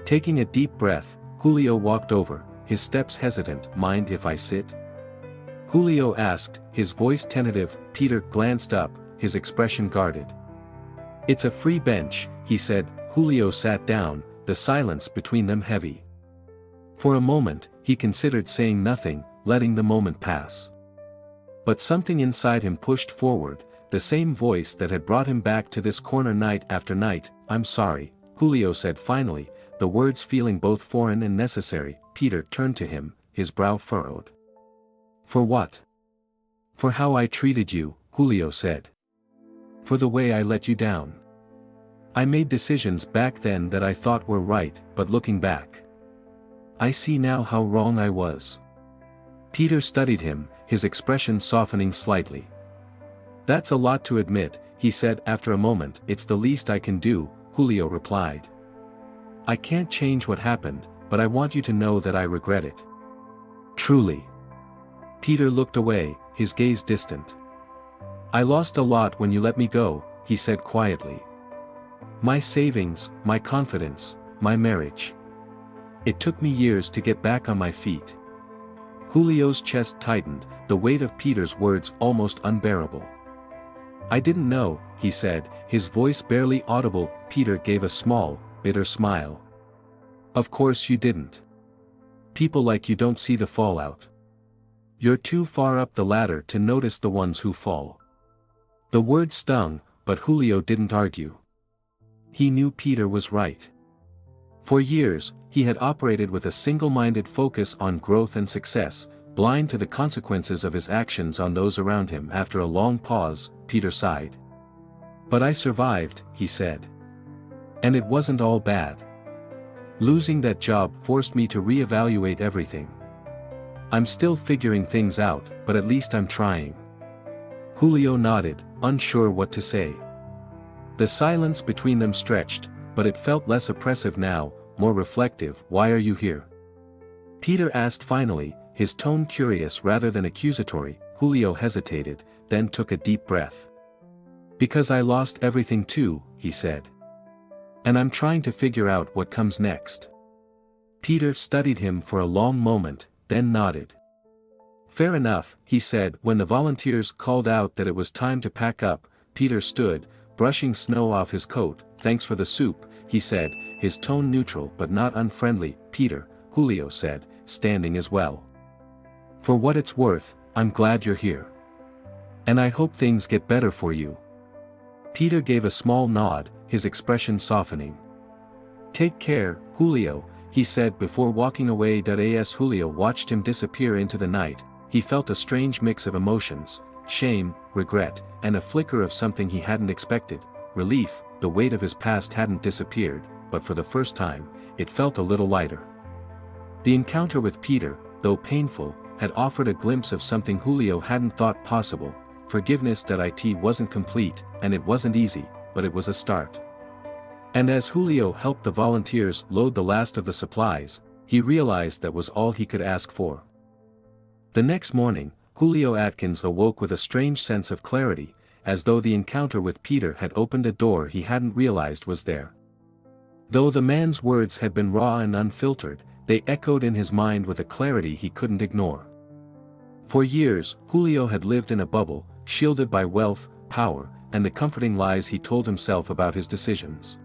Taking a deep breath, Julio walked over, his steps hesitant. "Mind if I sit?" Julio asked, his voice tentative. Peter glanced up, his expression guarded. "It's a free bench," he said. Julio sat down, the silence between them heavy. For a moment, he considered saying nothing, letting the moment pass. But something inside him pushed forward, the same voice that had brought him back to this corner night after night. "I'm sorry," Julio said finally, the words feeling both foreign and necessary. Peter turned to him, his brow furrowed. "For what?" "For how I treated you," Julio said. "For the way I let you down. I made decisions back then that I thought were right, but looking back, I see now how wrong I was." Peter studied him, his expression softening slightly. "That's a lot to admit," he said after a moment. "It's the least I can do," Julio replied. "I can't change what happened, but I want you to know that I regret it. Truly." Peter looked away, his gaze distant. "I lost a lot when you let me go," he said quietly. "My savings, my confidence, my marriage. It took me years to get back on my feet." Julio's chest tightened, the weight of Peter's words almost unbearable. "I didn't know," he said, his voice barely audible. Peter gave a small, bitter smile. "Of course you didn't. People like you don't see the fallout. You're too far up the ladder to notice the ones who fall." The word stung, but Julio didn't argue. He knew Peter was right. For years, he had operated with a single-minded focus on growth and success, blind to the consequences of his actions on those around him. After a long pause, Peter sighed. "But I survived," he said. "And it wasn't all bad. Losing that job forced me to reevaluate everything. I'm still figuring things out, but at least I'm trying." Julio nodded, unsure what to say. The silence between them stretched, but it felt less oppressive now, more reflective. "Why are you here?" Peter asked finally, his tone curious rather than accusatory. Julio hesitated, then took a deep breath. "Because I lost everything too," he said. "And I'm trying to figure out what comes next." Peter studied him for a long moment, then nodded. "Fair enough," he said. When the volunteers called out that it was time to pack up, Peter stood, brushing snow off his coat. "Thanks for the soup," he said, his tone neutral but not unfriendly. "Peter," Julio said, standing as well. "For what it's worth, I'm glad you're here. And I hope things get better for you." Peter gave a small nod, his expression softening. "Take care, Julio," he said before walking away. As Julio watched him disappear into the night, he felt a strange mix of emotions, shame, regret, and a flicker of something he hadn't expected, relief. The weight of his past hadn't disappeared, but for the first time, it felt a little lighter. The encounter with Peter, though painful, had offered a glimpse of something Julio hadn't thought possible. Forgiveness. It wasn't complete, and it wasn't easy, but it was a start. And as Julio helped the volunteers load the last of the supplies, he realized that was all he could ask for. The next morning, Julio Atkins awoke with a strange sense of clarity, as though the encounter with Peter had opened a door he hadn't realized was there. Though the man's words had been raw and unfiltered, they echoed in his mind with a clarity he couldn't ignore. For years, Julio had lived in a bubble, shielded by wealth, power, and the comforting lies he told himself about his decisions.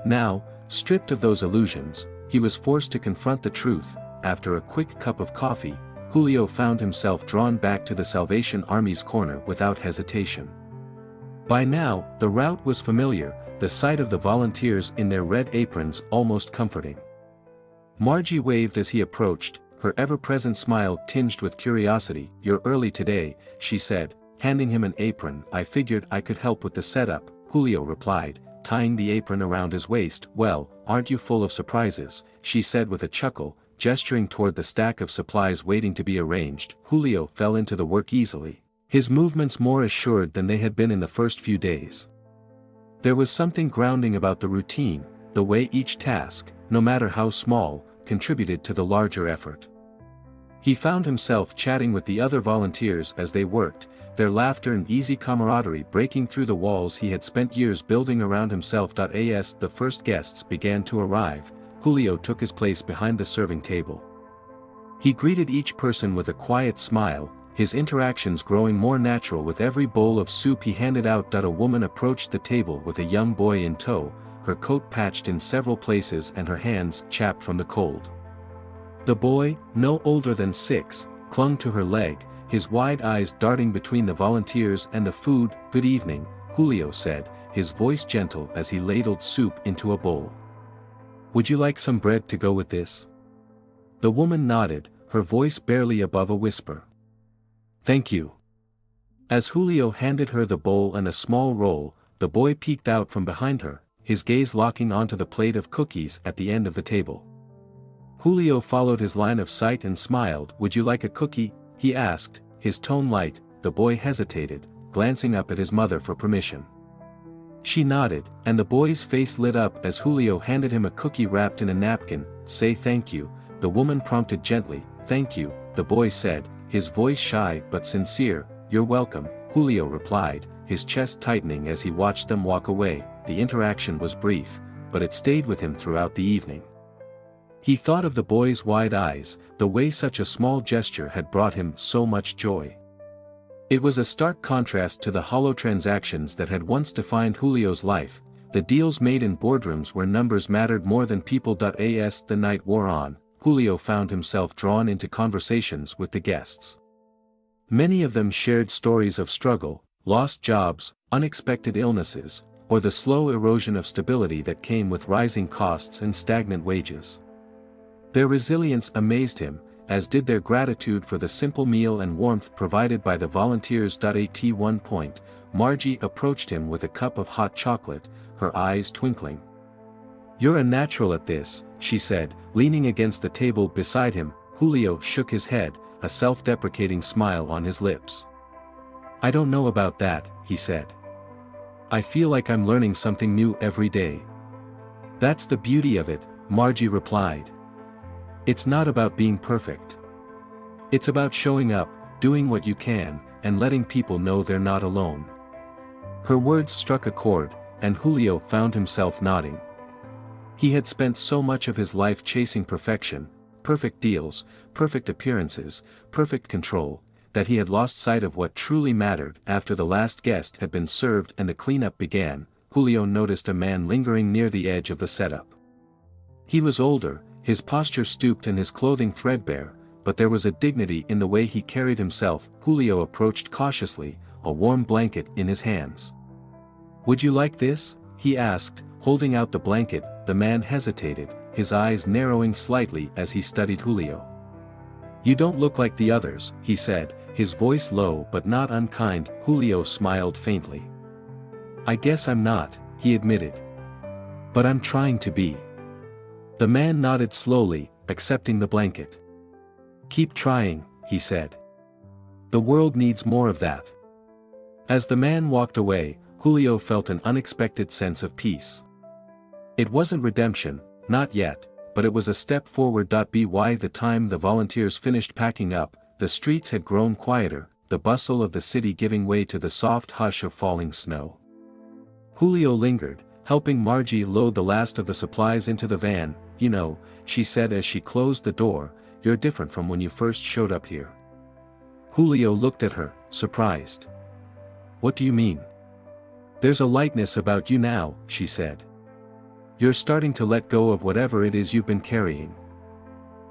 Now, stripped of those illusions, he was forced to confront the truth. After a quick cup of coffee, Julio found himself drawn back to the Salvation Army's corner without hesitation. By now, the route was familiar, the sight of the volunteers in their red aprons almost comforting. Margie waved as he approached, her ever-present smile tinged with curiosity. "You're early today," she said, handing him an apron. "I figured I could help with the setup," Julio replied, tying the apron around his waist. "Well, aren't you full of surprises?" she said with a chuckle, gesturing toward the stack of supplies waiting to be arranged. Julio fell into the work easily, his movements more assured than they had been in the first few days. There was something grounding about the routine, the way each task, no matter how small, contributed to the larger effort. He found himself chatting with the other volunteers as they worked, their laughter and easy camaraderie breaking through the walls he had spent years building around himself. As the first guests began to arrive, Julio took his place behind the serving table. He greeted each person with a quiet smile, his interactions growing more natural with every bowl of soup he handed out. A woman approached the table with a young boy in tow, her coat patched in several places and her hands chapped from the cold. The boy, no older than 6, clung to her leg, his wide eyes darting between the volunteers and the food. "Good evening," Julio said, his voice gentle as he ladled soup into a bowl. "Would you like some bread to go with this?" The woman nodded, her voice barely above a whisper. "Thank you." As Julio handed her the bowl and a small roll, the boy peeked out from behind her, his gaze locking onto the plate of cookies at the end of the table. Julio followed his line of sight and smiled. "Would you like a cookie?" he asked, his tone light. The boy hesitated, glancing up at his mother for permission. She nodded, and the boy's face lit up as Julio handed him a cookie wrapped in a napkin. "Say thank you," the woman prompted gently. "Thank you," the boy said, his voice shy but sincere. "You're welcome," Julio replied, his chest tightening as he watched them walk away. The interaction was brief, but it stayed with him throughout the evening. He thought of the boy's wide eyes, the way such a small gesture had brought him so much joy. It was a stark contrast to the hollow transactions that had once defined Julio's life, the deals made in boardrooms where numbers mattered more than people. As the night wore on, Julio found himself drawn into conversations with the guests. Many of them shared stories of struggle, lost jobs, unexpected illnesses, or the slow erosion of stability that came with rising costs and stagnant wages. Their resilience amazed him, as did their gratitude for the simple meal and warmth provided by the volunteers. At one point, Margie approached him with a cup of hot chocolate, her eyes twinkling. "You're a natural at this," she said, leaning against the table beside him. Julio shook his head, a self-deprecating smile on his lips. "I don't know about that," he said. "I feel like I'm learning something new every day." "That's the beauty of it," Margie replied. "It's not about being perfect. It's about showing up, doing what you can, and letting people know they're not alone." Her words struck a chord, and Julio found himself nodding. He had spent so much of his life chasing perfection, perfect deals, perfect appearances, perfect control, that he had lost sight of what truly mattered. After the last guest had been served and the cleanup began, Julio noticed a man lingering near the edge of the setup. He was older, his posture stooped and his clothing threadbare, but there was a dignity in the way he carried himself. Julio approached cautiously, a warm blanket in his hands. "Would you like this?" he asked, holding out the blanket. The man hesitated, his eyes narrowing slightly as he studied Julio. "You don't look like the others," he said, his voice low but not unkind. Julio smiled faintly. "I guess I'm not," he admitted. "But I'm trying to be." The man nodded slowly, accepting the blanket. "Keep trying," he said. "The world needs more of that." As the man walked away, Julio felt an unexpected sense of peace. It wasn't redemption, not yet, but it was a step forward. By the time the volunteers finished packing up, the streets had grown quieter, the bustle of the city giving way to the soft hush of falling snow. Julio lingered, helping Margie load the last of the supplies into the van. "You know," she said as she closed the door, "you're different from when you first showed up here." Julio looked at her, surprised. "What do you mean?" "There's a lightness about you now," she said. "You're starting to let go of whatever it is you've been carrying."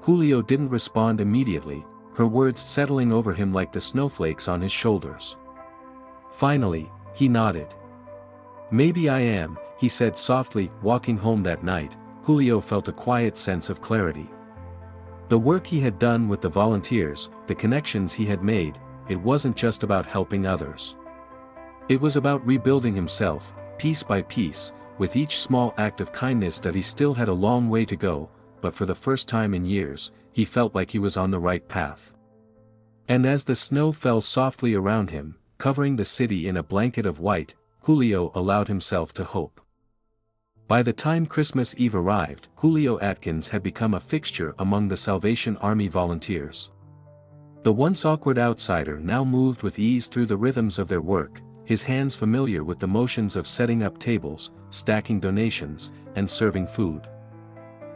Julio didn't respond immediately, her words settling over him like the snowflakes on his shoulders. Finally, he nodded. "Maybe I am," he said softly. Walking home that night, Julio felt a quiet sense of clarity. The work he had done with the volunteers, the connections he had made, it wasn't just about helping others. It was about rebuilding himself, piece by piece, with each small act of kindness that he still had a long way to go, but for the first time in years, he felt like he was on the right path. And as the snow fell softly around him, covering the city in a blanket of white, Julio allowed himself to hope. By the time Christmas Eve arrived, Julio Atkins had become a fixture among the Salvation Army volunteers. The once awkward outsider now moved with ease through the rhythms of their work, his hands familiar with the motions of setting up tables, stacking donations, and serving food.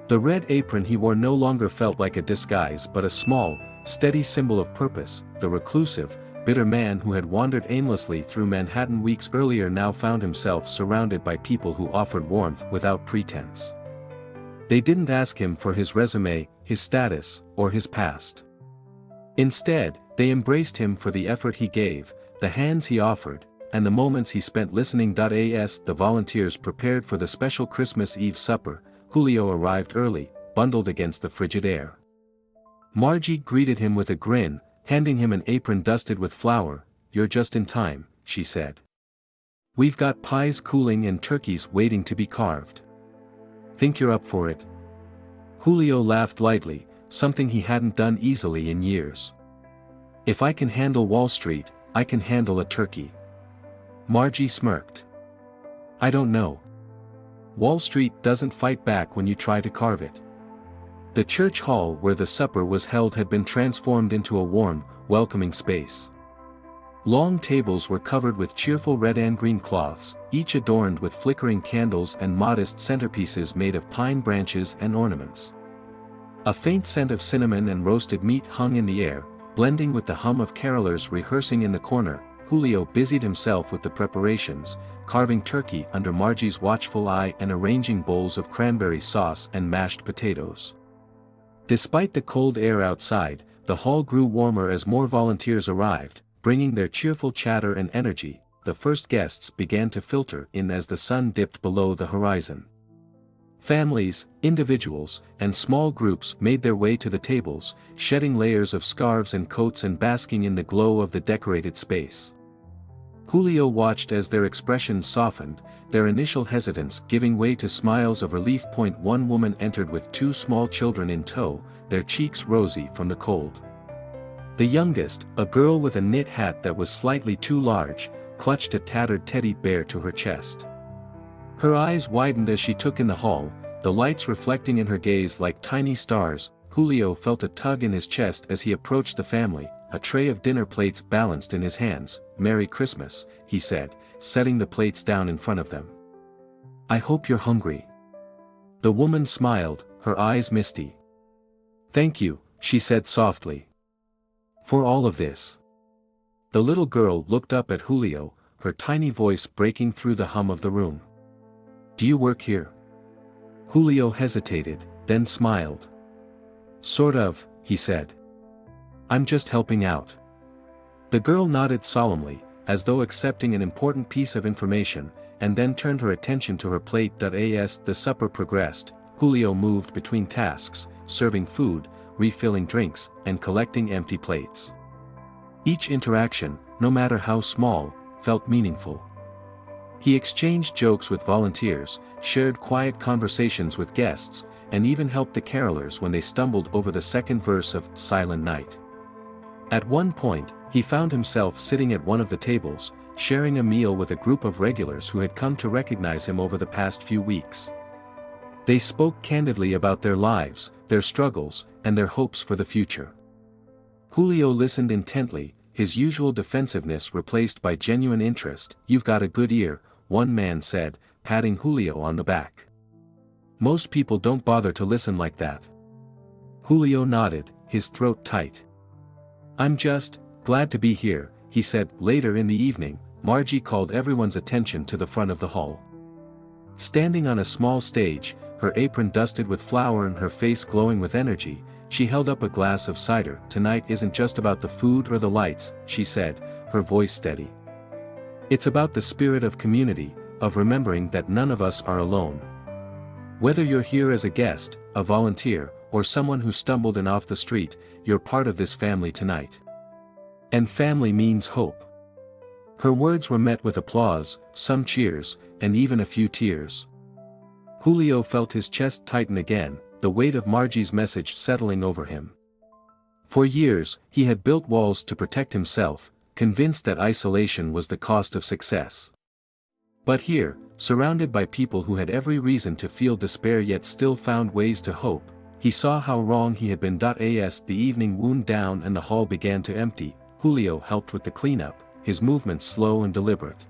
The red apron he wore no longer felt like a disguise but a small, steady symbol of purpose. The reclusive, bitter man who had wandered aimlessly through Manhattan weeks earlier now found himself surrounded by people who offered warmth without pretense. They didn't ask him for his resume, his status, or his past. Instead, they embraced him for the effort he gave, the hands he offered, and the moments he spent listening. As the volunteers prepared for the special Christmas Eve supper, Julio arrived early, bundled against the frigid air. Margie greeted him with a grin, handing him an apron dusted with flour. "You're just in time," she said. "We've got pies cooling and turkeys waiting to be carved. Think you're up for it?" Julio laughed lightly, something he hadn't done easily in years. "If I can handle Wall Street, I can handle a turkey." Margie smirked. "I don't know. Wall Street doesn't fight back when you try to carve it." The church hall where the supper was held had been transformed into a warm, welcoming space. Long tables were covered with cheerful red and green cloths, each adorned with flickering candles and modest centerpieces made of pine branches and ornaments. A faint scent of cinnamon and roasted meat hung in the air, blending with the hum of carolers rehearsing in the corner. Julio busied himself with the preparations, carving turkey under Margie's watchful eye and arranging bowls of cranberry sauce and mashed potatoes. Despite the cold air outside, the hall grew warmer as more volunteers arrived, bringing their cheerful chatter and energy. The first guests began to filter in as the sun dipped below the horizon. Families, individuals, and small groups made their way to the tables, shedding layers of scarves and coats and basking in the glow of the decorated space. Julio watched as their expressions softened, their initial hesitance giving way to smiles of relief. One woman entered with two small children in tow, their cheeks rosy from the cold. The youngest, a girl with a knit hat that was slightly too large, clutched a tattered teddy bear to her chest. Her eyes widened as she took in the hall, the lights reflecting in her gaze like tiny stars. Julio felt a tug in his chest as he approached the family, a tray of dinner plates balanced in his hands. "Merry Christmas," he said, setting the plates down in front of them. "I hope you're hungry." The woman smiled, her eyes misty. "Thank you," she said softly. "For all of this." The little girl looked up at Julio, her tiny voice breaking through the hum of the room. "Do you work here?" Julio hesitated, then smiled. "Sort of," he said. "I'm just helping out." The girl nodded solemnly, as though accepting an important piece of information, and then turned her attention to her plate. As the supper progressed, Julio moved between tasks, serving food, refilling drinks, and collecting empty plates. Each interaction, no matter how small, felt meaningful. He exchanged jokes with volunteers, shared quiet conversations with guests, and even helped the carolers when they stumbled over the second verse of "Silent Night." At one point, he found himself sitting at one of the tables, sharing a meal with a group of regulars who had come to recognize him over the past few weeks. They spoke candidly about their lives, their struggles, and their hopes for the future. Julio listened intently, his usual defensiveness replaced by genuine interest. "You've got a good ear," one man said, patting Julio on the back. "Most people don't bother to listen like that." Julio nodded, his throat tight. "I'm just glad to be here," he said. Later in the evening, Margie called everyone's attention to the front of the hall. Standing on a small stage, her apron dusted with flour and her face glowing with energy, she held up a glass of cider. "Tonight isn't just about the food or the lights," she said, her voice steady. "It's about the spirit of community, of remembering that none of us are alone. Whether you're here as a guest, a volunteer, or someone who stumbled in off the street, you're part of this family tonight. And family means hope." Her words were met with applause, some cheers, and even a few tears. Julio felt his chest tighten again, the weight of Margie's message settling over him. For years, he had built walls to protect himself, convinced that isolation was the cost of success. But here, surrounded by people who had every reason to feel despair yet still found ways to hope, he saw how wrong he had been. As the evening wound down and the hall began to empty, Julio helped with the cleanup, his movements slow and deliberate.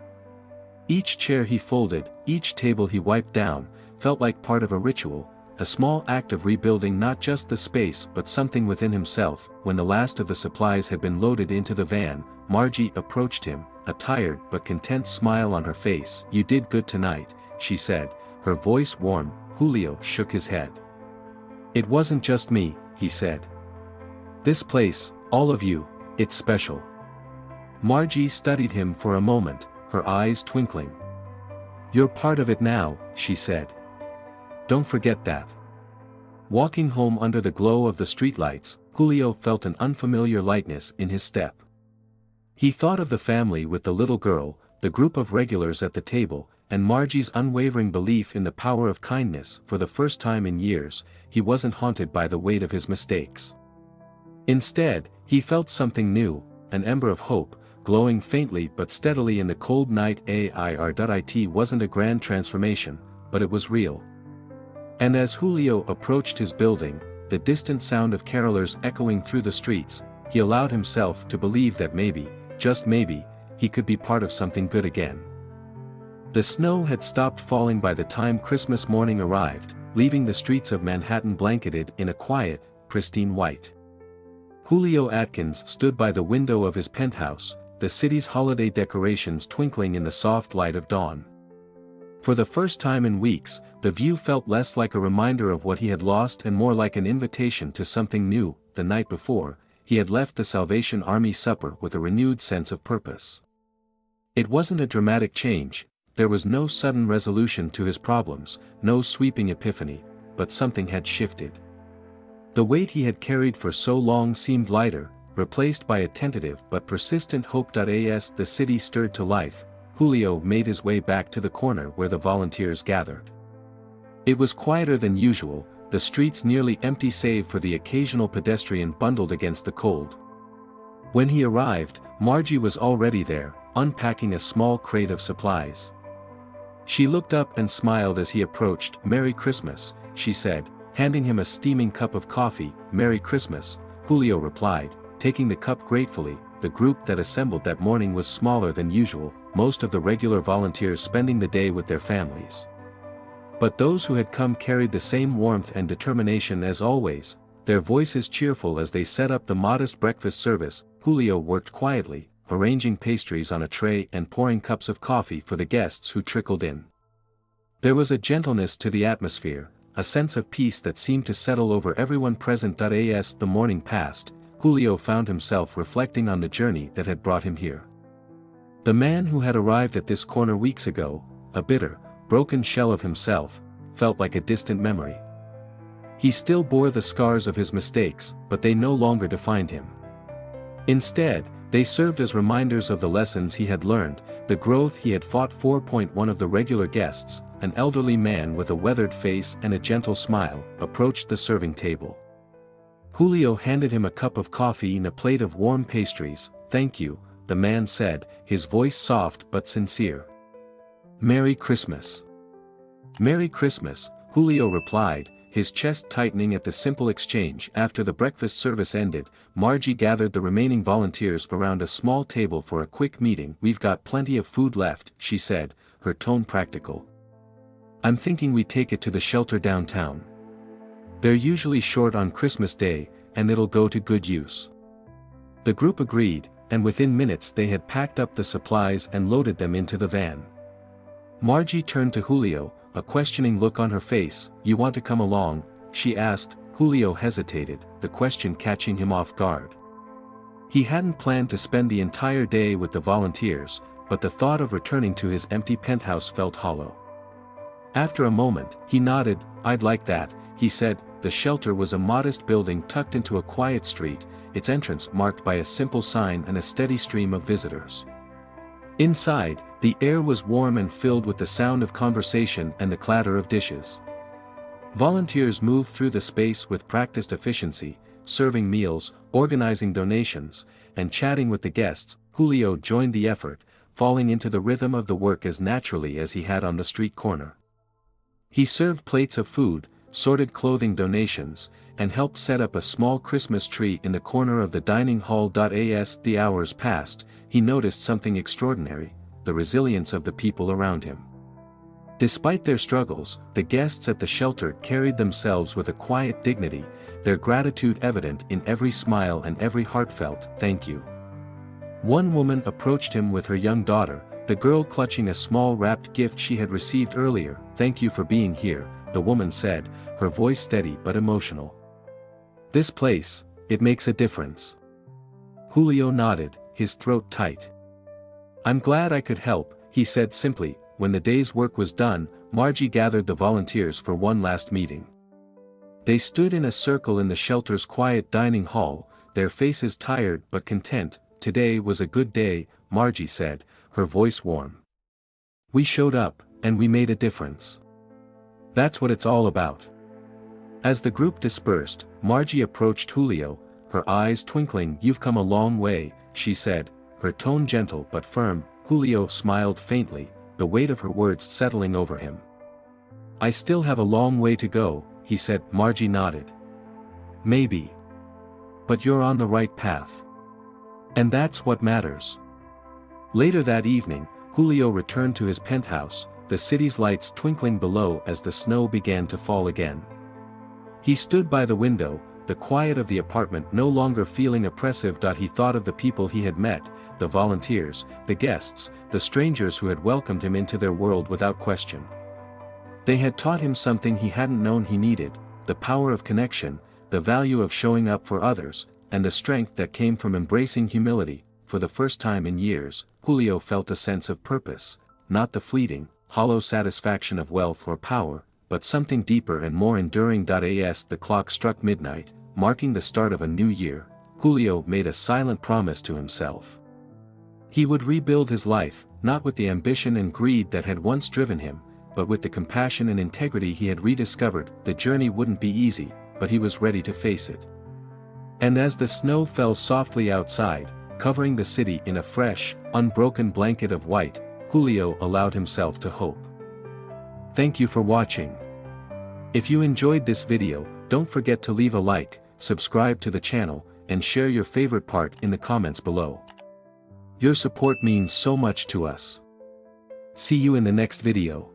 Each chair he folded, each table he wiped down, felt like part of a ritual, a small act of rebuilding not just the space but something within himself. When the last of the supplies had been loaded into the van, Margie approached him, a tired but content smile on her face. "You did good tonight," she said, her voice warm. Julio shook his head. "It wasn't just me," he said. "This place, all of you, it's special." Margie studied him for a moment, her eyes twinkling. "You're part of it now," she said. "Don't forget that." Walking home under the glow of the streetlights, Julio felt an unfamiliar lightness in his step. He thought of the family with the little girl, the group of regulars at the table, and Margie's unwavering belief in the power of kindness. For the first time in years, he wasn't haunted by the weight of his mistakes. Instead, he felt something new, an ember of hope, glowing faintly but steadily in the cold night. It wasn't a grand transformation, but it was real. And as Julio approached his building, the distant sound of carolers echoing through the streets, he allowed himself to believe that maybe, just maybe, he could be part of something good again. The snow had stopped falling by the time Christmas morning arrived, leaving the streets of Manhattan blanketed in a quiet, pristine white. Julio Atkins stood by the window of his penthouse, the city's holiday decorations twinkling in the soft light of dawn. For the first time in weeks, the view felt less like a reminder of what he had lost and more like an invitation to something new. The night before, he had left the Salvation Army supper with a renewed sense of purpose. It wasn't a dramatic change, there was no sudden resolution to his problems, no sweeping epiphany, but something had shifted. The weight he had carried for so long seemed lighter, replaced by a tentative but persistent hope. As the city stirred to life, Julio made his way back to the corner where the volunteers gathered. It was quieter than usual, the streets nearly empty save for the occasional pedestrian bundled against the cold. When he arrived, Margie was already there, unpacking a small crate of supplies. She looked up and smiled as he approached. "Merry Christmas," she said, handing him a steaming cup of coffee. "Merry Christmas," Julio replied, taking the cup gratefully. The group that assembled that morning was smaller than usual, most of the regular volunteers spending the day with their families. But those who had come carried the same warmth and determination as always, their voices cheerful as they set up the modest breakfast service. Julio worked quietly, arranging pastries on a tray and pouring cups of coffee for the guests who trickled in. There was a gentleness to the atmosphere, a sense of peace that seemed to settle over everyone present. As the morning passed, Julio found himself reflecting on the journey that had brought him here. The man who had arrived at this corner weeks ago, a bitter, broken shell of himself, felt like a distant memory. He still bore the scars of his mistakes, but they no longer defined him. Instead, they served as reminders of the lessons he had learned, the growth he had fought for. One of the regular guests, an elderly man with a weathered face and a gentle smile, approached the serving table. Julio handed him a cup of coffee and a plate of warm pastries. "Thank you," the man said, his voice soft but sincere. "Merry Christmas." "Merry Christmas," Julio replied, his chest tightening at the simple exchange. After the breakfast service ended, Margie gathered the remaining volunteers around a small table for a quick meeting. "We've got plenty of food left," she said, her tone practical. "I'm thinking we take it to the shelter downtown. They're usually short on Christmas Day, and it'll go to good use." The group agreed, and within minutes they had packed up the supplies and loaded them into the van. Margie turned to Julio, a questioning look on her face. "You want to come along?" she asked. Julio hesitated, the question catching him off guard. He hadn't planned to spend the entire day with the volunteers, but the thought of returning to his empty penthouse felt hollow. After a moment, he nodded. "I'd like that," he said. The shelter was a modest building tucked into a quiet street, its entrance marked by a simple sign and a steady stream of visitors. Inside, the air was warm and filled with the sound of conversation and the clatter of dishes. Volunteers moved through the space with practiced efficiency, serving meals, organizing donations, and chatting with the guests. Julio joined the effort, falling into the rhythm of the work as naturally as he had on the street corner. He served plates of food, sorted clothing donations, and helped set up a small Christmas tree in the corner of the dining hall. As the hours passed, he noticed something extraordinary: the resilience of the people around him. Despite their struggles, the guests at the shelter carried themselves with a quiet dignity, their gratitude evident in every smile and every heartfelt "thank you." One woman approached him with her young daughter, the girl clutching a small wrapped gift she had received earlier. "Thank you for being here," the woman said, her voice steady but emotional. "This place, it makes a difference." Julio nodded, his throat tight. "I'm glad I could help," he said simply. When the day's work was done, Margie gathered the volunteers for one last meeting. They stood in a circle in the shelter's quiet dining hall, their faces tired but content. "Today was a good day," Margie said, her voice warm. "We showed up, and we made a difference. That's what it's all about." As the group dispersed, Margie approached Julio, her eyes twinkling. "You've come a long way," she said, her tone gentle but firm. Julio smiled faintly, the weight of her words settling over him. "I still have a long way to go," he said. Margie nodded. "Maybe. But you're on the right path. And that's what matters." Later that evening, Julio returned to his penthouse, the city's lights twinkling below as the snow began to fall again. He stood by the window, the quiet of the apartment no longer feeling oppressive. He thought of the people he had met, the volunteers, the guests, the strangers who had welcomed him into their world without question. They had taught him something he hadn't known he needed: the power of connection, the value of showing up for others, and the strength that came from embracing humility. For the first time in years, Julio felt a sense of purpose, not the fleeting, hollow satisfaction of wealth or power, but something deeper and more enduring. As the clock struck midnight, marking the start of a new year, Julio made a silent promise to himself. He would rebuild his life, not with the ambition and greed that had once driven him, but with the compassion and integrity he had rediscovered. The journey wouldn't be easy, but he was ready to face it. And as the snow fell softly outside, covering the city in a fresh, unbroken blanket of white, Julio allowed himself to hope. Thank you for watching. If you enjoyed this video, don't forget to leave a like, subscribe to the channel, and share your favorite part in the comments below. Your support means so much to us. See you in the next video.